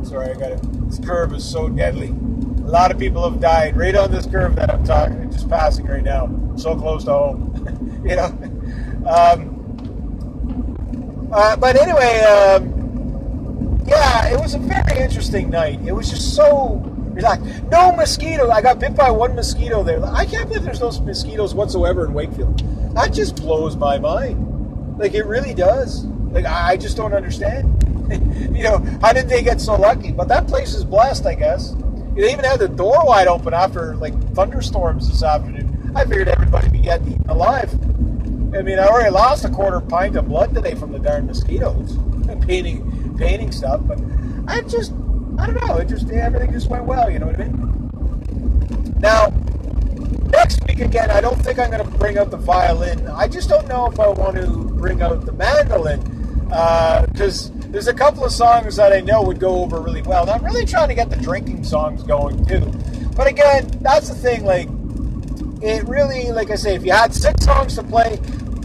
[SPEAKER 1] Sorry, I got it. This curve is so deadly. A lot of people have died right on this curve that I'm just passing right now. So close to home, you know. But anyway, yeah, it was a very interesting night. It was just so relaxed. No mosquitoes. I got bit by one mosquito there. I can't believe there's no mosquitoes whatsoever in Wakefield. That just blows my mind. Like, it really does. Like, I just don't understand. You know, how did they get so lucky? But that place is blessed, I guess. They even had the door wide open after like thunderstorms this afternoon. I figured everybody would be getting eaten alive. I mean, I already lost a quarter pint of blood today from the darn mosquitoes and painting stuff. But I don't know. Everything just went well. You know what I mean? Now, next week again, I don't think I'm going to bring out the violin. I just don't know if I want to bring out the mandolin because there's a couple of songs that I know would go over really well. And I'm really trying to get the drinking songs going too. But again, that's the thing. Like, it really, like I say, if you had 6 songs to play,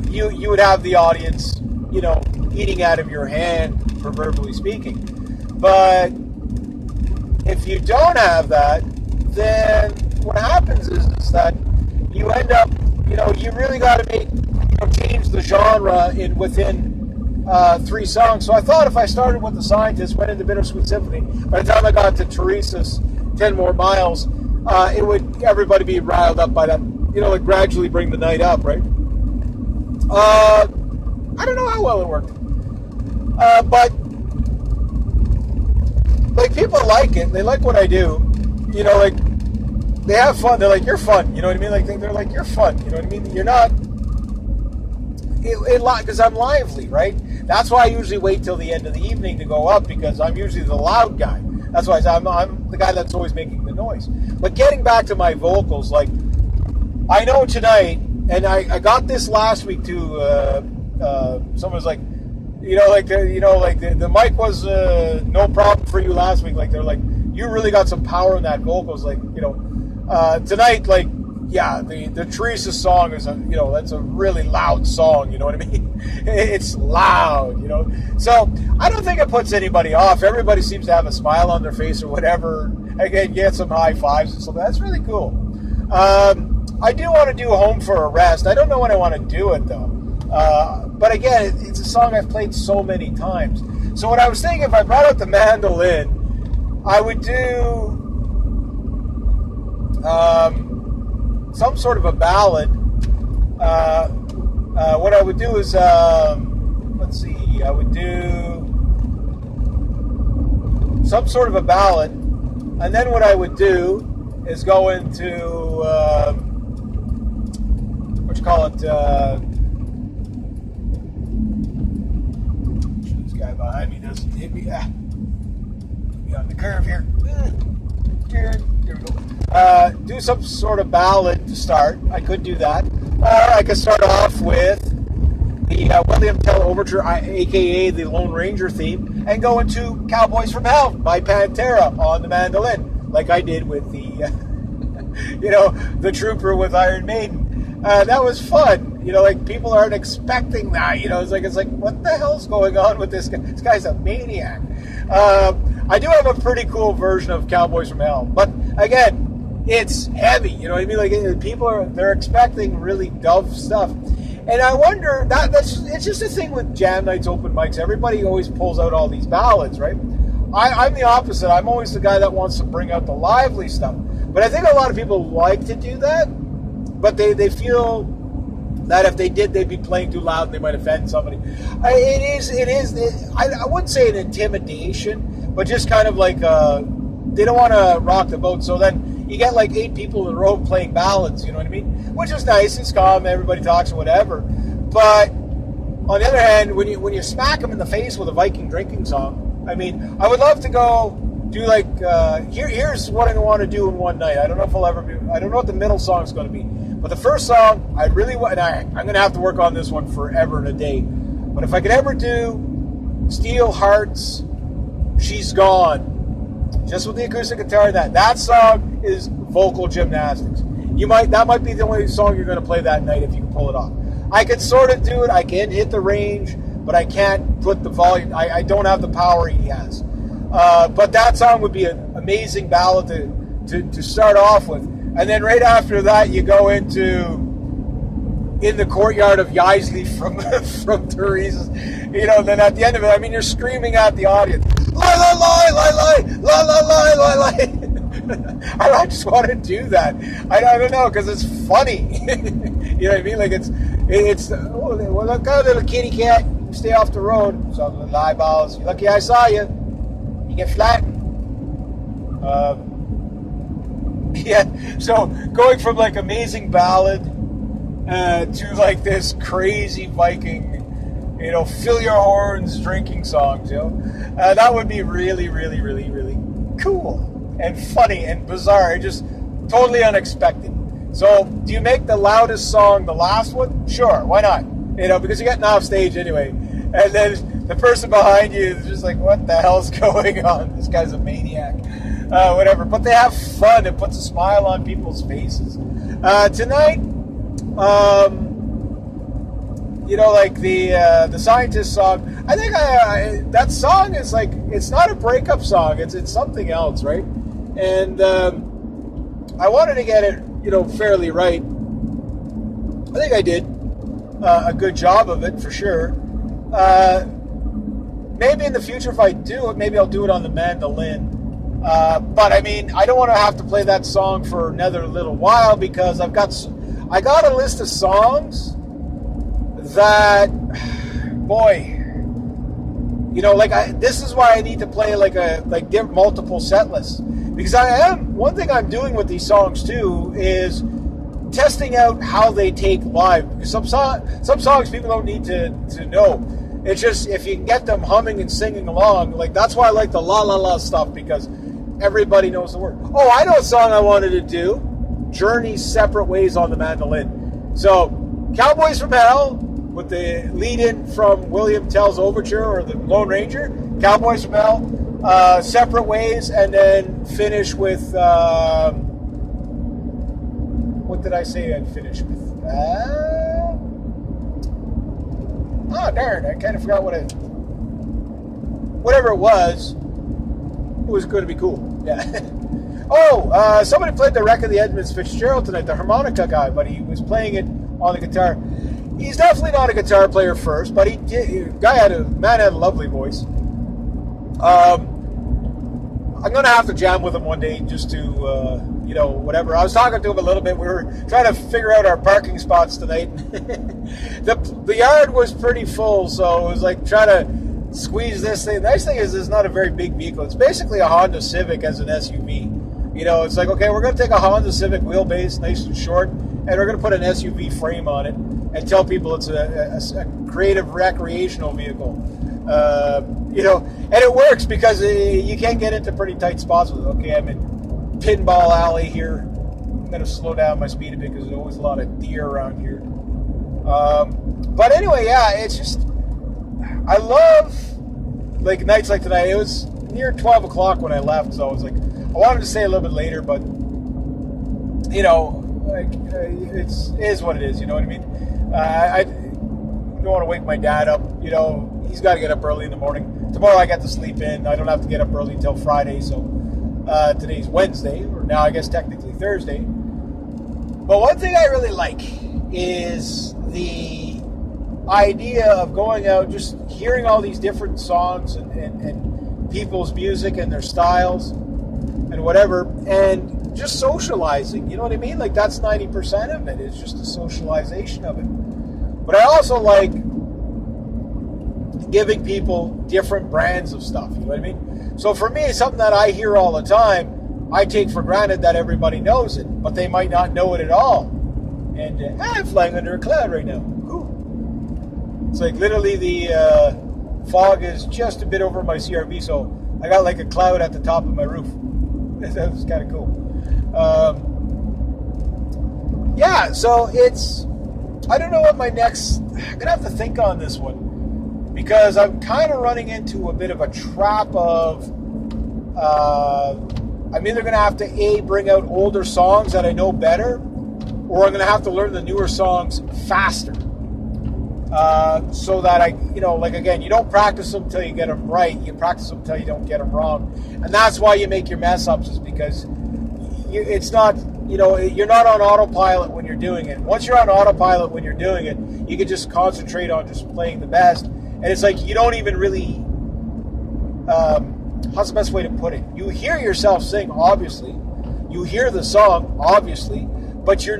[SPEAKER 1] you would have the audience, you know, eating out of your hand, proverbially speaking. But if you don't have that, then what happens is that you end up, you know, you really got to change the genre within 3 songs. So I thought if I started with The Scientist, went into Bittersweet Symphony, by the time I got to TURISAS, 10 More Miles, it would everybody be riled up by that, you know, like gradually bring the night up, right? I don't know how well it worked, but like people like it. They like what I do, you know, like they have fun. They're like, you're fun, you know what I mean? Like they're like, you're fun, you know what I mean? You're not. Because I'm lively, right? That's why I usually wait till the end of the evening to go up, because I'm usually the loud guy. That's why I'm the guy that's always making the noise. But getting back to my vocals, like I know tonight, and I got this last week too. Someone was like, the mic was no problem for you last week. Like they're like, you really got some power in that vocals. Like, you know, tonight, like, yeah, the Teresa song is that's a really loud song. You know what I mean? It's loud, you know. So I don't think it puts anybody off. Everybody seems to have a smile on their face or whatever. Again, get some high fives and stuff. That's really cool. I do want to do Home for a Rest. I don't know when I want to do it though. But again, it's a song I've played so many times. So what I was thinking, if I brought out the mandolin, I would do some sort of a ballad. What I would do is, let's see, I would do some sort of a ballad, and then what I would do is go into, what you call it, this guy behind me doesn't hit me, be on the curve here. Here we go. Do some sort of ballad to start. I could do that. Or I could start off with the William Tell Overture, a.k.a. the Lone Ranger theme, and go into Cowboys from Hell by Pantera on the mandolin, like I did with the, the Trooper with Iron Maiden. That was fun. You know, like, people aren't expecting that. You know, it's like, what the hell's going on with this guy? This guy's a maniac. I do have a pretty cool version of Cowboys from Hell, but again, it's heavy. You know what I mean? Like, they're expecting really tough stuff, and I wonder it's just a thing with jam nights, open mics. Everybody always pulls out all these ballads, right? I'm the opposite. I'm always the guy that wants to bring out the lively stuff, but I think a lot of people like to do that, but they feel that if they did, they'd be playing too loud and they might offend somebody. I wouldn't say an intimidation, but just kind of like they don't want to rock the boat. So then you get like 8 people in a row playing ballads, you know what I mean? Which is nice, it's calm, everybody talks or whatever. But on the other hand, when you smack them in the face with a Viking drinking song, I mean, I would love to go do like here's what I want to do in one night. I don't know if I don't know what the middle song is going to be. But the first song, I really want, and I'm going to have to work on this one forever and a day. But if I could ever do Steel Hearts, She's Gone, just with the acoustic guitar, that song is vocal gymnastics. That might be the only song you're going to play that night if you can pull it off. I could sort of do it. I can hit the range, but I can't put the volume. I don't have the power he has. But that song would be an amazing ballad to start off with. And then right after that, you go into In the Courtyard of Yaisley from Teresa's. You know, then at the end of it, I mean, you're screaming at the audience, lie, lie, lie, lie, lie, lie, lie, lie, lie, lie. I just want to do that. I don't know, because it's funny. You know what I mean? Like, it's well, look out, little kitty cat, stay off the road. So the eyeballs, you're lucky I saw you. You get flattened. Yeah, so going from like amazing ballad to like this crazy Viking, fill your horns drinking songs, that would be really, really, really, really cool and funny and bizarre, just totally unexpected. So do you make the loudest song the last one? Sure, why not? Because you're getting off stage anyway. And then the person behind you is just like, what the hell's going on? This guy's a maniac. Whatever. But they have fun. It puts a smile on people's faces. Tonight, like the Scientist song, I think that song is like, it's not a breakup song. It's something else, right? And I wanted to get it, fairly right. I think I did a good job of it, for sure. Maybe in the future, if I do it, maybe I'll do it on the mandolin. But I mean, I don't want to have to play that song for another little while, because I got a list of songs that, boy, this is why I need to play multiple set lists, because one thing I'm doing with these songs too is testing out how they take live. Because some songs people don't need to know. It's just if you can get them humming and singing along, that's why I like the la la la stuff, because everybody knows the word. Oh, I know a song I wanted to do, Journey's Separate Ways on the mandolin. So, Cowboys from Hell, with the lead-in from William Tell's Overture, or the Lone Ranger, Cowboys from Hell, Separate Ways, and then finish with, what did I say I'd finish with? Oh, darn, I kind of forgot whatever it was going to be cool. Yeah. Somebody played the Wreck of the Edmonds Fitzgerald tonight, the harmonica guy, but he was playing it on the guitar. He's definitely not a guitar player first, but man had a lovely voice. I'm going to have to jam with him one day just to, whatever. I was talking to him a little bit. We were trying to figure out our parking spots tonight. The yard was pretty full, so it was like trying to squeeze this thing. The nice thing is it's not a very big vehicle. It's basically a Honda Civic as an SUV. It's like, okay, we're going to take a Honda Civic wheelbase, nice and short, and we're going to put an SUV frame on it and tell people it's a creative recreational vehicle. And it works because you can't get into pretty tight spots with it. Okay, I'm in Pinball Alley here. I'm going to slow down my speed a bit because there's always a lot of deer around here. But anyway, yeah, it's just, I love nights like tonight. It was near 12 o'clock when I left, so I was like, I wanted to stay a little bit later, but it is what it is. You know what I mean? I don't want to wake my dad up. He's got to get up early in the morning. Tomorrow I got to sleep in. I don't have to get up early until Friday, so today's Wednesday, or now I guess technically Thursday. But one thing I really like is the idea of going out, just hearing all these different songs and people's music and their styles and whatever, and just socializing. You know what I mean? That's 90% of it. It's just a socialization of it. But I also like giving people different brands of stuff. You know what I mean? So for me, something that I hear all the time, I take for granted that everybody knows it, but they might not know it at all. And I'm flying under a cloud right now. Ooh. It's like literally the fog is just a bit over my CRV, so I got a cloud at the top of my roof. That was kind of cool. Yeah, so it's, I don't know what my next, I'm going to have to think on this one, because I'm kind of running into a bit of a trap of, I'm either going to have to bring out older songs that I know better, or I'm going to have to learn the newer songs faster. So that again, you don't practice them until you get them right. You practice them until you don't get them wrong. And that's why you make your mess ups, is because it's not, you're not on autopilot when you're doing it. Once you're on autopilot when you're doing it, you can just concentrate on just playing the best. And it's like you don't even really, how's the best way to put it? You hear yourself sing, obviously. You hear the song, obviously. But you're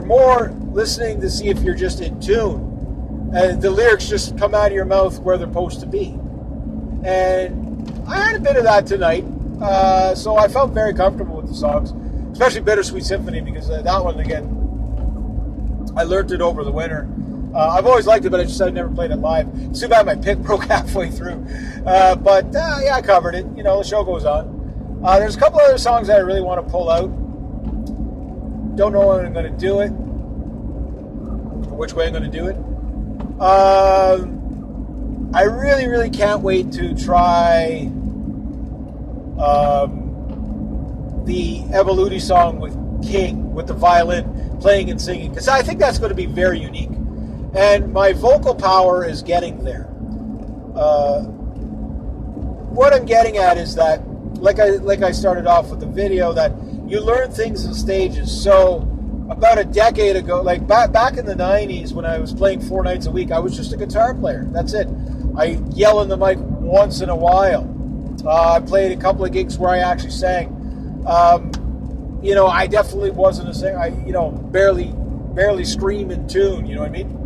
[SPEAKER 1] more listening to see if you're just in tune. And the lyrics just come out of your mouth where they're supposed to be. And I had a bit of that tonight. So I felt very comfortable with the songs. especially Bittersweet Symphony, because that one, again, I learned it over the winter. I've always liked it, but I've never played it live. It's too bad my pick broke halfway through. But I covered it. The show goes on. There's a couple other songs that I really want to pull out. Don't know when I'm going to do it, or which way I'm going to do it. I really, really can't wait to try the Evoluti song with King, with the violin playing and singing, because I think that's going to be very unique. And my vocal power is getting there. What I'm getting at is that, like I started off with the video, that you learn things in stages. So about a decade ago, like back in the 90s when I was playing 4 nights a week, I was just a guitar player. That's it. I yell in the mic once in a while. I played a couple of gigs where I actually sang. I definitely wasn't a singer. I barely scream in tune, you know what I mean?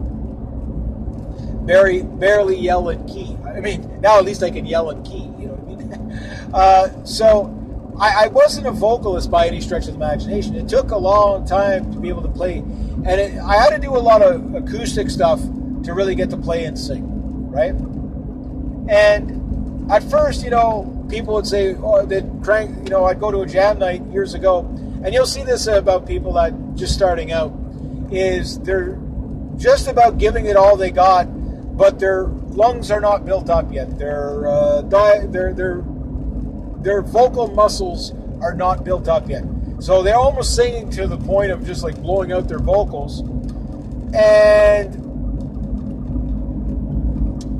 [SPEAKER 1] Barely yell in key. I mean, now at least I can yell in key, you know what I mean? So I wasn't a vocalist by any stretch of the imagination. It took a long time to be able to play, and I had to do a lot of acoustic stuff to really get to play and sing, right? And at first, people would say, I'd go to a jam night years ago, and you'll see this about people that just starting out, is they're just about giving it all they got, but their lungs are not built up yet. Their vocal muscles are not built up yet. So they're almost singing to the point of just like blowing out their vocals. And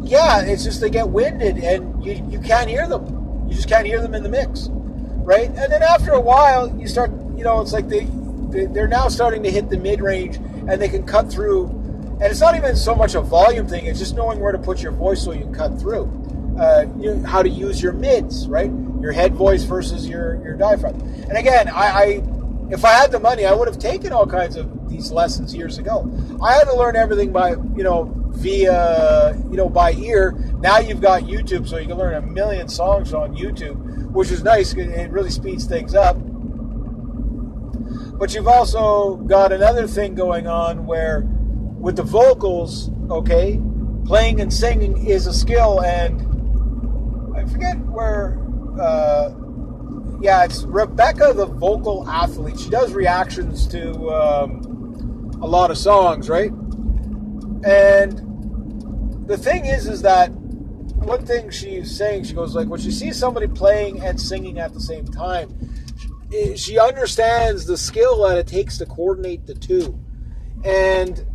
[SPEAKER 1] yeah, it's just they get winded and you can't hear them. You just can't hear them in the mix, right? And then after a while, you start, it's like they're now starting to hit the mid-range and they can cut through. And it's not even so much a volume thing, it's just knowing where to put your voice so you can cut through. How to use your mids, right? Your head voice versus your diaphragm. And again, if I had the money, I would have taken all kinds of these lessons years ago. I had to learn everything by, by ear. Now you've got YouTube, so you can learn a million songs on YouTube, which is nice. It really speeds things up. But you've also got another thing going on where with the vocals, okay, playing and singing is a skill, and I forget where, it's Rebecca, the vocal athlete. She does reactions to a lot of songs, right? And the thing is that one thing she's saying, she goes like, when she sees somebody playing and singing at the same time, she understands the skill that it takes to coordinate the two. And,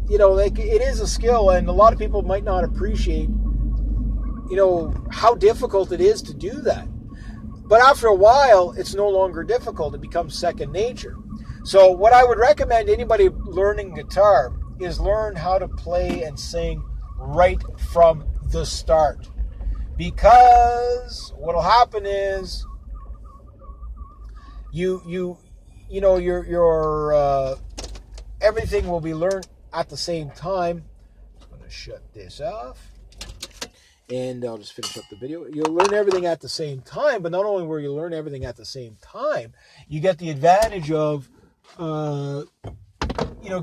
[SPEAKER 1] it is a skill, and a lot of people might not appreciate, how difficult it is to do that. But after a while, it's no longer difficult. It becomes second nature. So what I would recommend anybody learning guitar is learn how to play and sing right from the start. Because what'll happen is your everything will be learned at the same time. I'm going to shut this off. And I'll just finish up the video. You'll learn everything at the same time, but not only will you learn everything at the same time, you get the advantage of,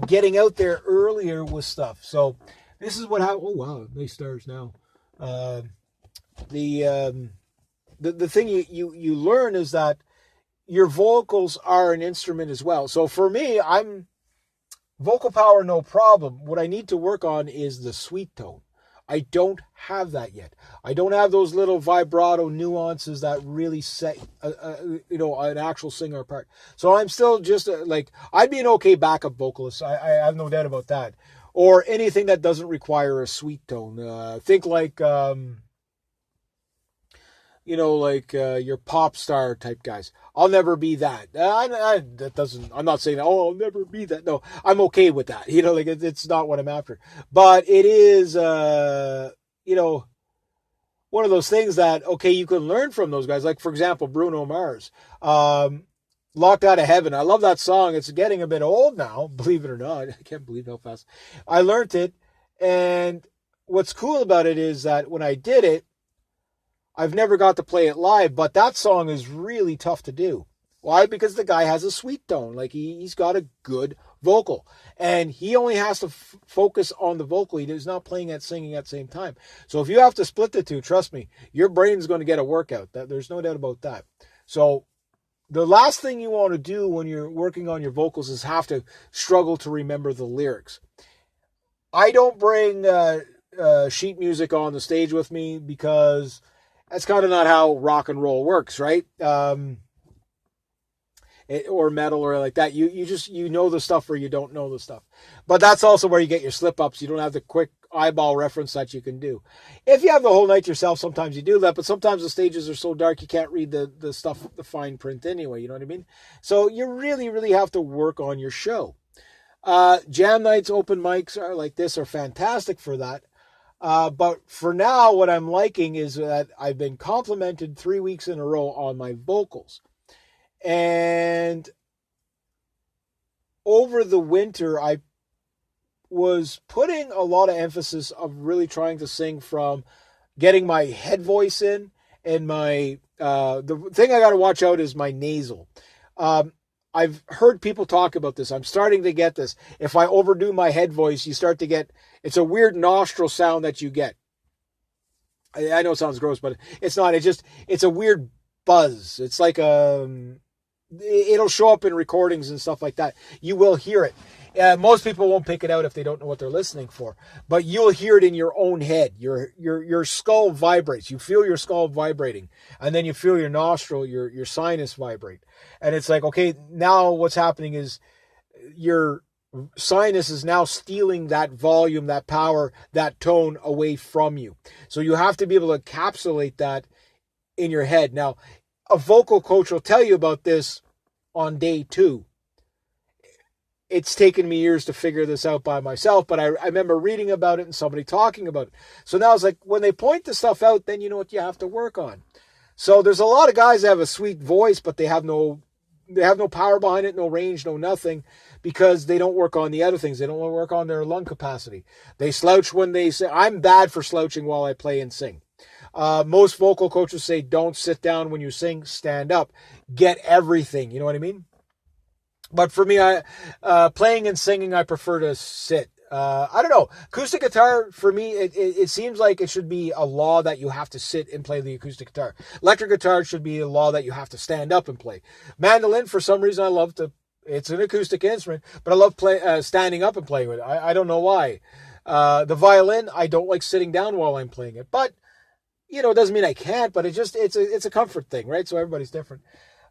[SPEAKER 1] getting out there earlier with stuff. So this is what happened. Oh, wow, nice stars now. The thing you learn is that your vocals are an instrument as well. So for me, I'm vocal power, no problem. What I need to work on is the sweet tone. I don't have that yet. I don't have those little vibrato nuances that really set, an actual singer apart. So I'm still just I'd be an okay backup vocalist. I have no doubt about that. Or anything that doesn't require a sweet tone. Think like, your pop star type guys. I'll never be that. I'm not saying, I'll never be that. No, I'm okay with that. It's not what I'm after. But it is, one of those things that, okay, you can learn from those guys. Like, for example, Bruno Mars. Locked Out of Heaven. I love that song. It's getting a bit old now, believe it or not. I can't believe how fast I learned it. And what's cool about it is that when I did it, I've never got to play it live, but that song is really tough to do. Why? Because the guy has a sweet tone. Like he's got a good vocal, and he only has to focus on the vocal. He's not playing and singing at the same time. So if you have to split the two, trust me, your brain's going to get a workout. There's no doubt about that. So the last thing you want to do when you're working on your vocals is have to struggle to remember the lyrics. I don't bring sheet music on the stage with me because that's kind of not how rock and roll works, right? Or metal or like that. You just, you know the stuff or you don't know the stuff. But that's also where you get your slip ups. You don't have the quick eyeball reference that you can do. If you have the whole night yourself, sometimes you do that, but sometimes the stages are so dark you can't read the stuff, the fine print anyway, you know what I mean? So you really, really have to work on your show. Jam nights, open mics are like this are fantastic for that. But for now, what I'm liking is that I've been complimented 3 weeks in a row on my vocals. And over the winter, I was putting a lot of emphasis of really trying to sing from getting my head voice in, and my the thing I got to watch out is my nasal. I've heard people talk about this. I'm starting to get this. If I overdo my head voice, you start to get, it's a weird nostril sound that you get. I know it sounds gross, but it's not. It's a weird buzz. It's like it'll show up in recordings and stuff like that. You will hear it. Most people won't pick it out if they don't know what they're listening for, but you'll hear it in your own head. Your skull vibrates. You feel your skull vibrating, and then you feel your nostril, your sinus vibrate. And it's like, okay, now what's happening is your sinus is now stealing that volume, that power, that tone away from you. So you have to be able to encapsulate that in your head. Now, a vocal coach will tell you about this on day 2. It's taken me years to figure this out by myself, but I remember reading about it and somebody talking about it. So now it's like, when they point the stuff out, then you know what you have to work on. So there's a lot of guys that have a sweet voice, but they have no power behind it, no range, no nothing, because they don't work on the other things. They don't work on their lung capacity. They slouch when they say, I'm bad for slouching while I play and sing. Most vocal coaches say, don't sit down when you sing, stand up, get everything. You know what I mean? But for me, playing and singing, I prefer to sit. I don't know. Acoustic guitar, for me, it seems like it should be a law that you have to sit and play the acoustic guitar. Electric guitar should be a law that you have to stand up and play. Mandolin, for some reason, I love to, it's an acoustic instrument, but I love standing up and playing with it. I don't know why. The violin, I don't like sitting down while I'm playing it, but you know, it doesn't mean I can't, but it's a comfort thing, right? So everybody's different.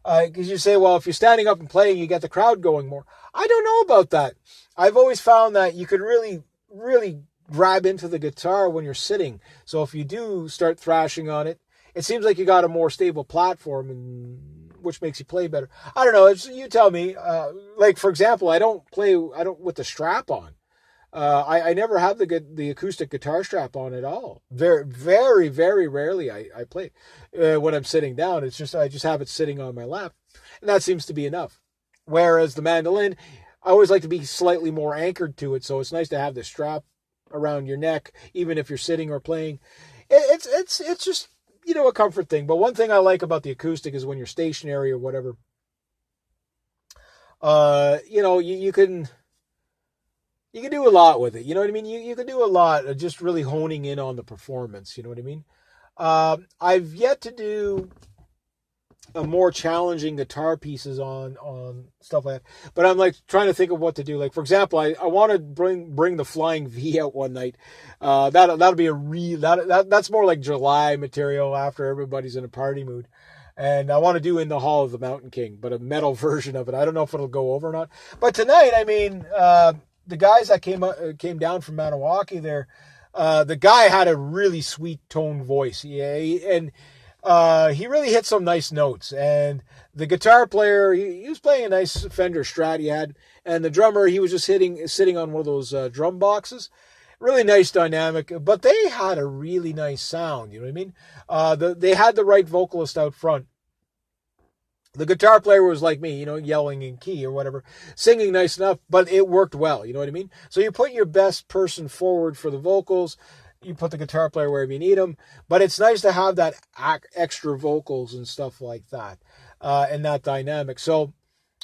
[SPEAKER 1] Because you say, well, if you're standing up and playing, you get the crowd going more. I don't know about that. I've always found that you could really, really grab into the guitar when you're sitting. So if you do start thrashing on it, it seems like you got a more stable platform, and which makes you play better. I don't know. You tell me. Like, for example, I don't with the strap on. I never have the acoustic guitar strap on at all. Very, very, very rarely I play when I'm sitting down. It's just I just have it sitting on my lap, and that seems to be enough. Whereas the mandolin, I always like to be slightly more anchored to it, so it's nice to have the strap around your neck, even if you're sitting or playing. It's just, you know, a comfort thing. But one thing I like about the acoustic is when you're stationary or whatever, you know, you can do a lot with it. You know what I mean? You can do a lot of just really honing in on the performance. You know what I mean? I've yet to do a more challenging guitar pieces on stuff like that. But I'm like trying to think of what to do. Like, for example, I want to bring the Flying V out one night. That'll be that's more like July material after everybody's in a party mood. And I want to do In the Hall of the Mountain King, but a metal version of it. I don't know if it'll go over or not. But tonight, I mean, the guys that came down from Maniwaki there, the guy had a really sweet tone voice. Yeah, he really hit some nice notes. And the guitar player, he was playing a nice Fender Strat he had, and the drummer, he was just sitting on one of those drum boxes. Really nice dynamic, but they had a really nice sound. You know what I mean? They had the right vocalist out front. The guitar player was like me, you know, yelling in key or whatever, singing nice enough, but it worked well. You know what I mean? So you put your best person forward for the vocals. You put the guitar player wherever you need them. But it's nice to have that extra vocals and stuff like that. and that dynamic. So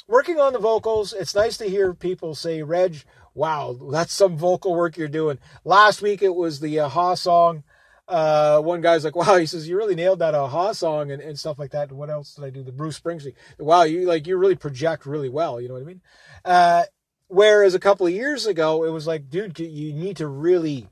[SPEAKER 1] working on the vocals, it's nice to hear people say, Reg, wow, that's some vocal work you're doing. Last week it was the Ha song. One guy's like, wow, he says, you really nailed that Ha song and stuff like that. What else did I do? The Bruce Springsteen. Wow, you really project really well. You know what I mean? Whereas a couple of years ago, it was like, dude, you need to really...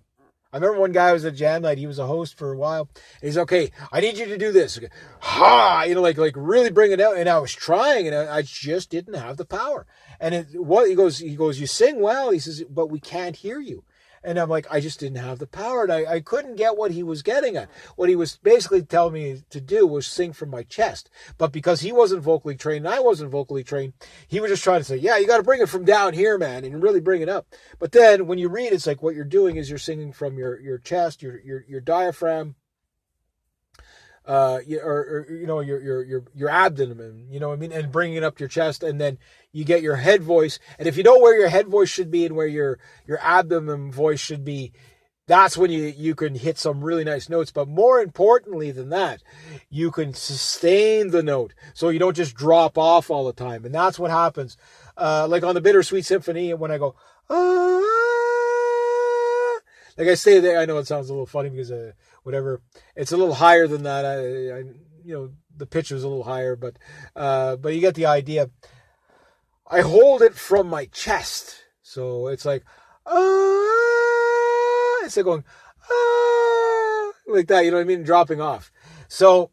[SPEAKER 1] I remember one guy was at Jam Night. He was a host for a while. And he's okay. I need you to do this. Ha! Like really bring it out. And I was trying, and I just didn't have the power. And he goes, you sing well. He says, but we can't hear you. And I'm like, I just didn't have the power. And I couldn't get what he was getting at. What he was basically telling me to do was sing from my chest. But because he wasn't vocally trained and I wasn't vocally trained, he was just trying to say, yeah, you got to bring it from down here, man, and really bring it up. But then when you read, it's like what you're doing is you're singing from your chest, your diaphragm, your abdomen, you know what I mean, and bringing it up to your chest, and then you get your head voice. And if you know where your head voice should be and where your abdomen voice should be, that's when you can hit some really nice notes. But more importantly than that, you can sustain the note so you don't just drop off all the time. And that's what happens. Like on the Bittersweet Symphony, when I go, like I say there, I know it sounds a little funny because whatever, it's a little higher than that. The pitch was a little higher, but you get the idea. I hold it from my chest, so it's like instead of going like that, you know what I mean, dropping off. So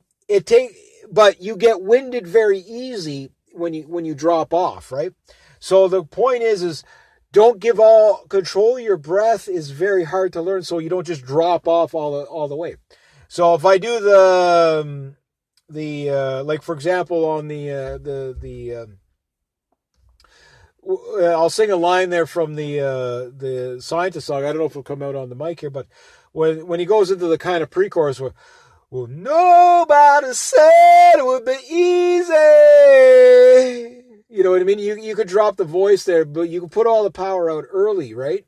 [SPEAKER 1] but you get winded very easy when you drop off, right? So the point is don't give all control. Your breath is very hard to learn, so you don't just drop off all the way. So if I do the like for example on I'll sing a line there from the Scientist song. I don't know if it'll come out on the mic here, but when he goes into the kind of pre-chorus where, well, nobody said it would be easy. You know what I mean? You could drop the voice there, but you can put all the power out early, right?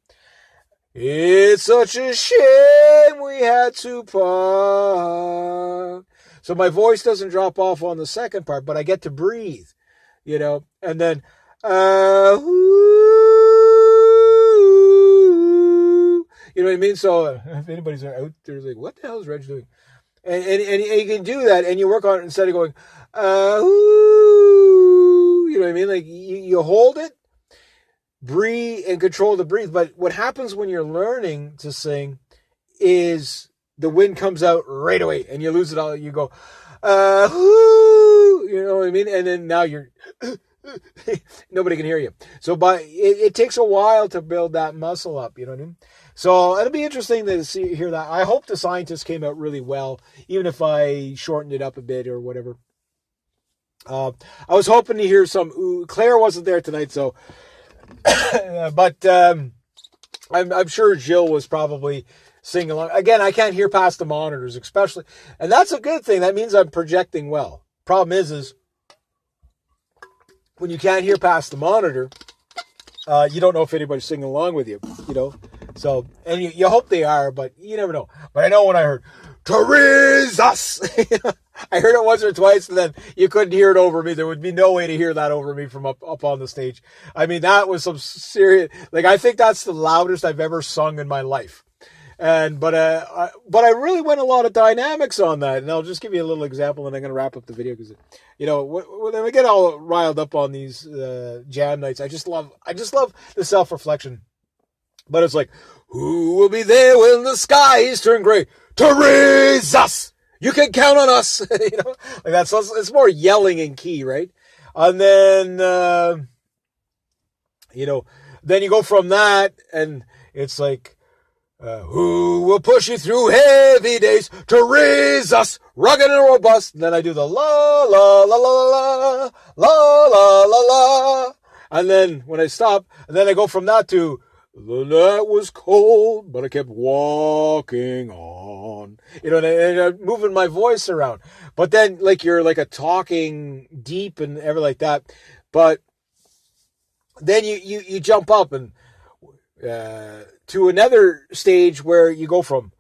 [SPEAKER 1] It's such a shame we had to part. So my voice doesn't drop off on the second part, but I get to breathe, you know, and then, you know what I mean? So if anybody's out there like, what the hell is Reg doing? And you can do that, and you work on it instead of going, you know what I mean? Like you hold it, breathe, and control the breathe. But what happens when you're learning to sing is the wind comes out right away, and you lose it all. You go, you know what I mean? And then now you're nobody can hear you. So, but it takes a while to build that muscle up. You know what I mean? So it'll be interesting to hear that. I hope the Scientist came out really well, even if I shortened it up a bit or whatever. I was hoping to hear some. Claire wasn't there tonight, so. But I'm sure Jill was probably singing along. Again, I can't hear past the monitors, especially, and that's a good thing. That means I'm projecting well. Problem is when you can't hear past the monitor, you don't know if anybody's singing along with you, you know. So, and you hope they are, but you never know. But I know when I heard TURISAS, I heard it once or twice, and then you couldn't hear it over me. There would be no way to hear that over me from up on the stage. I mean, that was some serious. Like, I think that's the loudest I've ever sung in my life. But I really went a lot of dynamics on that, and I'll just give you a little example, and I'm going to wrap up the video because, you know, when I get all riled up on these jam nights, I just love the self-reflection. But it's like, who will be there when the skies turn gray? TURISAS! You can count on us. You know, like that's, it's more yelling in key, right? And then, you know, then you go from that, and it's like, who will push you through heavy days? TURISAS, rugged and robust. And then I do the la la la la la la la la la. And then when I stop, and then I go from that to the night was cold, but I kept walking on. You know, and I'm moving my voice around. But then, like, you're like a talking deep and ever like that. But then you jump up and to another stage where you go from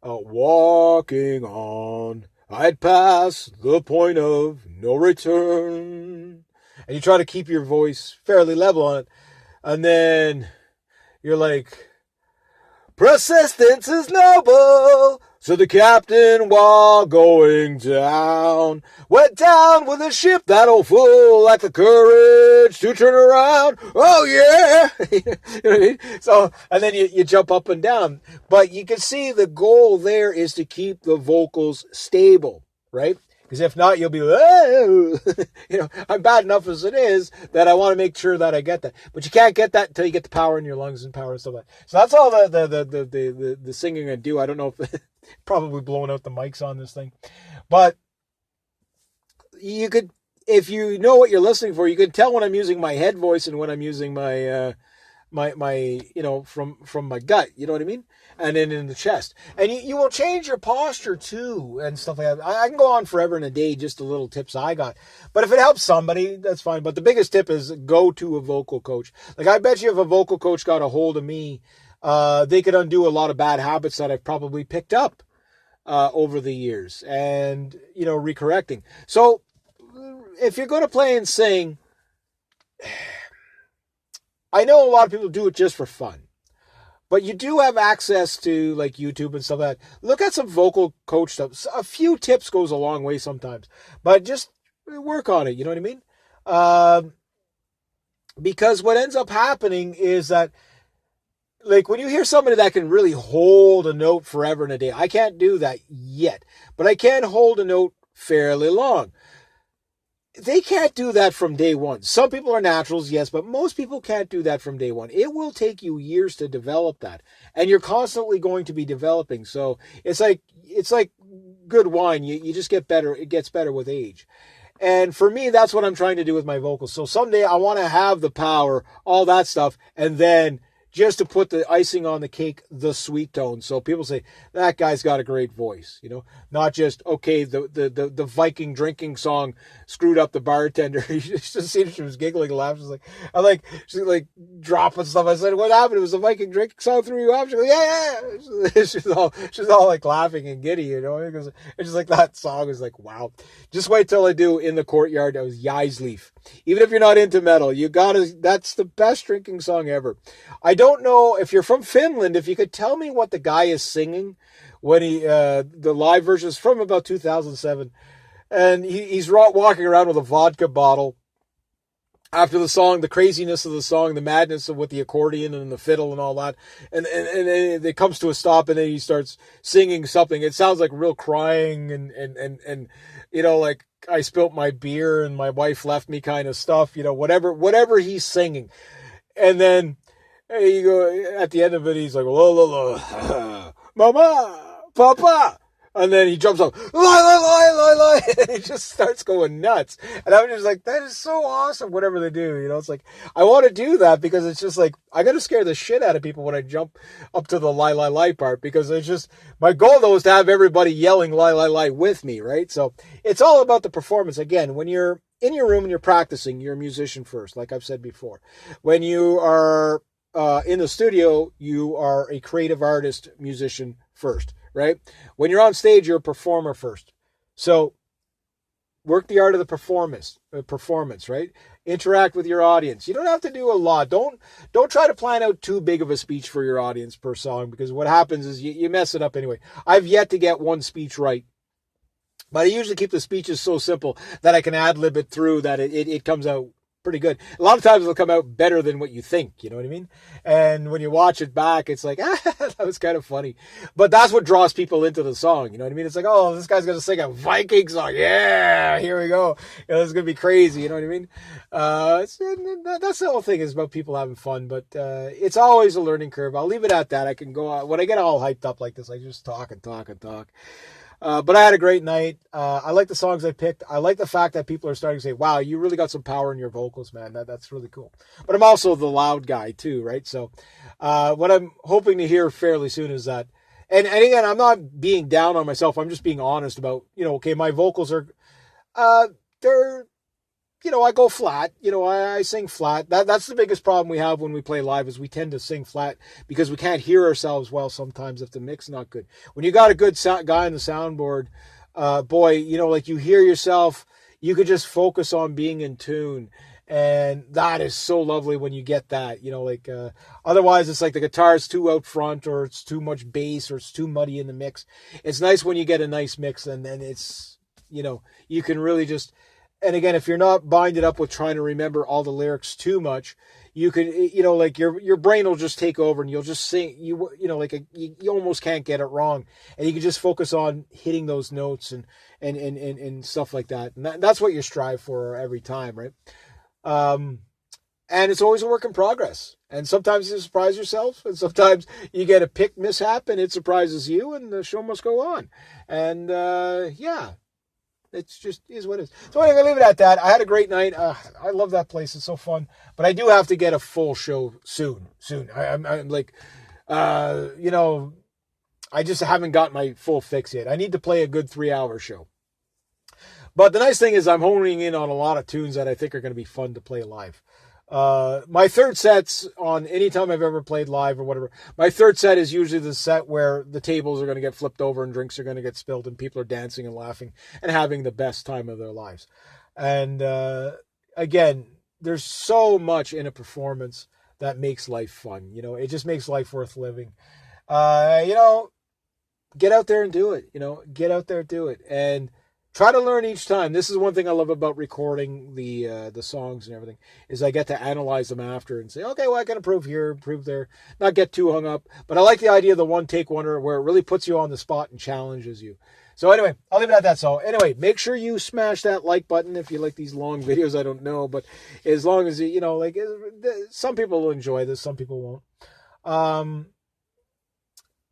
[SPEAKER 1] walking on I'd pass the point of no return. And you try to keep your voice fairly level on it. And then you're like, persistence is noble. So the captain, while going down, went down with a ship that'll full, lack the courage to turn around. Oh yeah! You know what I mean? So, and then you jump up and down. But you can see the goal there is to keep the vocals stable, right? Because if not, you'll be, oh! You know, I'm bad enough as it is that I want to make sure that I get that. But you can't get that until you get the power in your lungs and power and stuff like that. So that's all the singing I do. I don't know if probably blowing out the mics on this thing, but you could, if you know what you're listening for, you can tell when I'm using my head voice and when I'm using my you know, from my gut, you know what I mean? And then in the chest. And you will change your posture too and stuff like that. I can go on forever in a day, just the little tips I got. But if it helps somebody, that's fine. But the biggest tip is go to a vocal coach. Like, I bet you if a vocal coach got a hold of me, they could undo a lot of bad habits that I've probably picked up over the years and, you know, recorrecting. So if you're going to play and sing, I know a lot of people do it just for fun, but you do have access to like YouTube and stuff like that. Look at some vocal coach stuff. A few tips goes a long way sometimes, but just work on it. You know what I mean? Because what ends up happening is that, like, when you hear somebody that can really hold a note forever in a day, I can't do that yet, but I can hold a note fairly long. They can't do that from day one. Some people are naturals, yes, but most people can't do that from day one. It will take you years to develop that, and you're constantly going to be developing. So it's like good wine. You just get better. It gets better with age. And for me, that's what I'm trying to do with my vocals. So someday I want to have the power, all that stuff, and then just to put the icing on the cake, the sweet tone. So people say, that guy's got a great voice, you know, not just, okay, the Viking drinking song screwed up the bartender. You just see she was giggling and laughing. She's like dropping stuff. I said, what happened? It was the Viking drinking song threw you off. She's like, yeah. She's all like laughing and giddy, you know, because it's just like that song is like, wow. Just wait till I do In the Courtyard. That was Yisleaf. Even if you're not into metal, that's the best drinking song ever. I don't know if you're from Finland, if you could tell me what the guy is singing when the live version is from about 2007, and he's walking around with a vodka bottle after the song, the craziness of the song, the madness of with the accordion and the fiddle and all that, and it comes to a stop, and then he starts singing something. It sounds like real crying and you know, like, I spilt my beer and my wife left me kind of stuff, you know, whatever he's singing. And then you go at the end of it, he's like, la, la, la, mama, papa. And then he jumps up, lie, and he just starts going nuts. And I'm just like, that is so awesome, whatever they do. You know, it's like, I want to do that because it's just like, I got to scare the shit out of people when I jump up to the lie part, because it's just, my goal though is to have everybody yelling lie with me, right? So it's all about the performance. Again, when you're in your room and you're practicing, you're a musician first, like I've said before. When you are in the studio, you are a creative artist, musician first. Right? When you're on stage, you're a performer first. So work the art of the performance, right? Interact with your audience. You don't have to do a lot. Don't try to plan out too big of a speech for your audience per song, because what happens is you mess it up anyway. I've yet to get one speech right, but I usually keep the speeches so simple that I can ad-lib it through, that it comes out pretty good. A lot of times it'll come out better than what you think, you know what I mean? And when you watch it back, it's like, that was kind of funny. But that's what draws people into the song, you know what I mean? It's like, oh, this guy's going to sing a Viking song. Yeah, here we go. You know, this is going to be crazy, you know what I mean? That's the whole thing, is about people having fun, but it's always a learning curve. I'll leave it at that. I can go on. When I get all hyped up like this, I just talk and talk and talk. But I had a great night. I like the songs I picked. I like the fact that people are starting to say, wow, you really got some power in your vocals, man. That's really cool. But I'm also the loud guy too, right? So what I'm hoping to hear fairly soon is that, and again, I'm not being down on myself. I'm just being honest about, you know, okay, my vocals are, they're, you know, I go flat, you know, I sing flat. That's the biggest problem we have when we play live, is we tend to sing flat because we can't hear ourselves well sometimes if the mix is not good. When you got a good guy on the soundboard, boy, like you hear yourself, you could just focus on being in tune. And that is so lovely when you get that, otherwise it's like the guitar is too out front, or it's too much bass, or it's too muddy in the mix. It's nice when you get a nice mix, and then it's, you can really just, and again, if you're not binded up with trying to remember all the lyrics too much, you can, like your brain will just take over, and you'll just sing, you almost can't get it wrong, and you can just focus on hitting those notes and stuff like that. And that's what you strive for every time, right? And it's always a work in progress. And sometimes you surprise yourself, and sometimes you get a pick mishap and it surprises you, and the show must go on. And yeah, it's just is what it is. So I'm going to leave it at that. I had a great night. I love that place. It's so fun. But I do have to get a full show soon. I'm like, I just haven't got my full fix yet. I need to play a good 3-hour show. But the nice thing is I'm honing in on a lot of tunes that I think are going to be fun to play live. My third set's on any time I've ever played live or whatever. My third set is usually the set where the tables are going to get flipped over and drinks are going to get spilled and people are dancing and laughing and having the best time of their lives. And again, there's so much in a performance that makes life fun. It just makes life worth living. Get out there and do it. Get out there and do it. And try to learn each time. This is one thing I love about recording the songs and everything, is I get to analyze them after and say, okay, well, I can improve here, improve there, not get too hung up. But I like the idea of the one-take wonder, where it really puts you on the spot and challenges you. So anyway, I'll leave it at that. So anyway, make sure you smash that like button if you like these long videos. I don't know, but as long as some people will enjoy this, some people won't.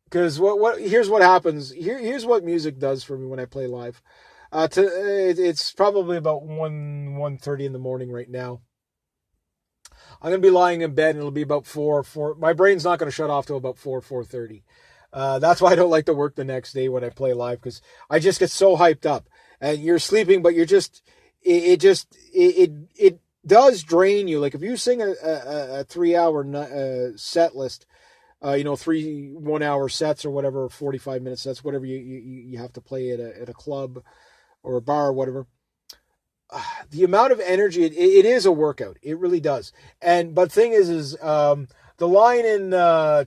[SPEAKER 1] Because here's what happens. Here's what music does for me when I play live. It's probably about 1:30 in the morning right now. I'm going to be lying in bed, and it'll be about 4. My brain's not going to shut off till about 4:30. That's why I don't like to work the next day when I play live, because I just get so hyped up. And you're sleeping, but you're just, it does drain you. Like if you sing a 3-hour set list, 3 1-hour sets or whatever, 45-minute sets, whatever you have to play at a club or a bar or whatever, the amount of energy, it is a workout. It really does. But thing is the line in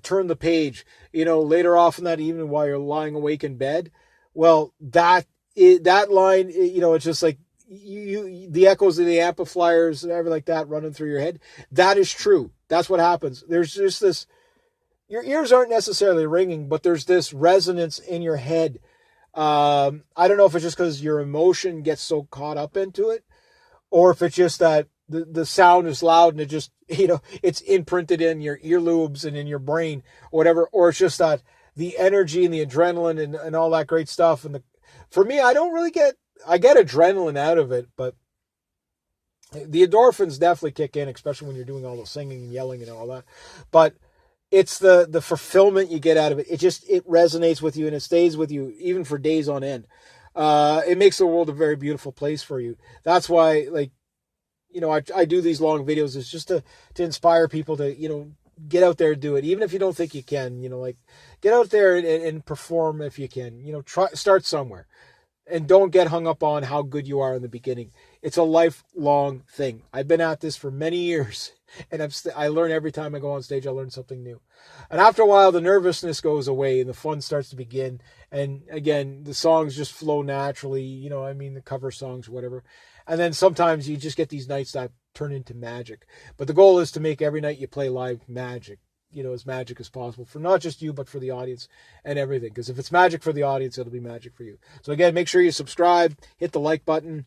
[SPEAKER 1] Turn the Page, later off in that evening while you're lying awake in bed, well, that line, it's just like the echoes of the amplifiers and everything like that running through your head. That is true. That's what happens. There's just this, your ears aren't necessarily ringing, but there's this resonance in your head. I don't know if it's just because your emotion gets so caught up into it, or if it's just that the sound is loud and it just, it's imprinted in your earlobes and in your brain or whatever, or it's just that the energy and the adrenaline and all that great stuff. And for me, I get adrenaline out of it, but the endorphins definitely kick in, especially when you're doing all the singing and yelling and all that. But it's the fulfillment you get out of it. It resonates with you, and it stays with you even for days on end. It makes the world a very beautiful place for you. That's why, I do these long videos. It's just to inspire people to, get out there and do it. Even if you don't think you can, get out there and perform if you can. Start somewhere. And don't get hung up on how good you are in the beginning. It's a lifelong thing. I've been at this for many years, and I learn every time I go on stage. I learn something new. And after a while, the nervousness goes away, and the fun starts to begin. And again, the songs just flow naturally. The cover songs, whatever. And then sometimes you just get these nights that turn into magic. But the goal is to make every night you play live magic. As magic as possible for not just you, but for the audience and everything. Because if it's magic for the audience, it'll be magic for you. So again, make sure you subscribe, hit the like button,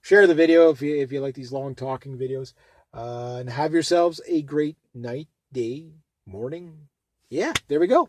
[SPEAKER 1] share the video if you like these long talking videos, and have yourselves a great night, day, morning. Yeah, there we go.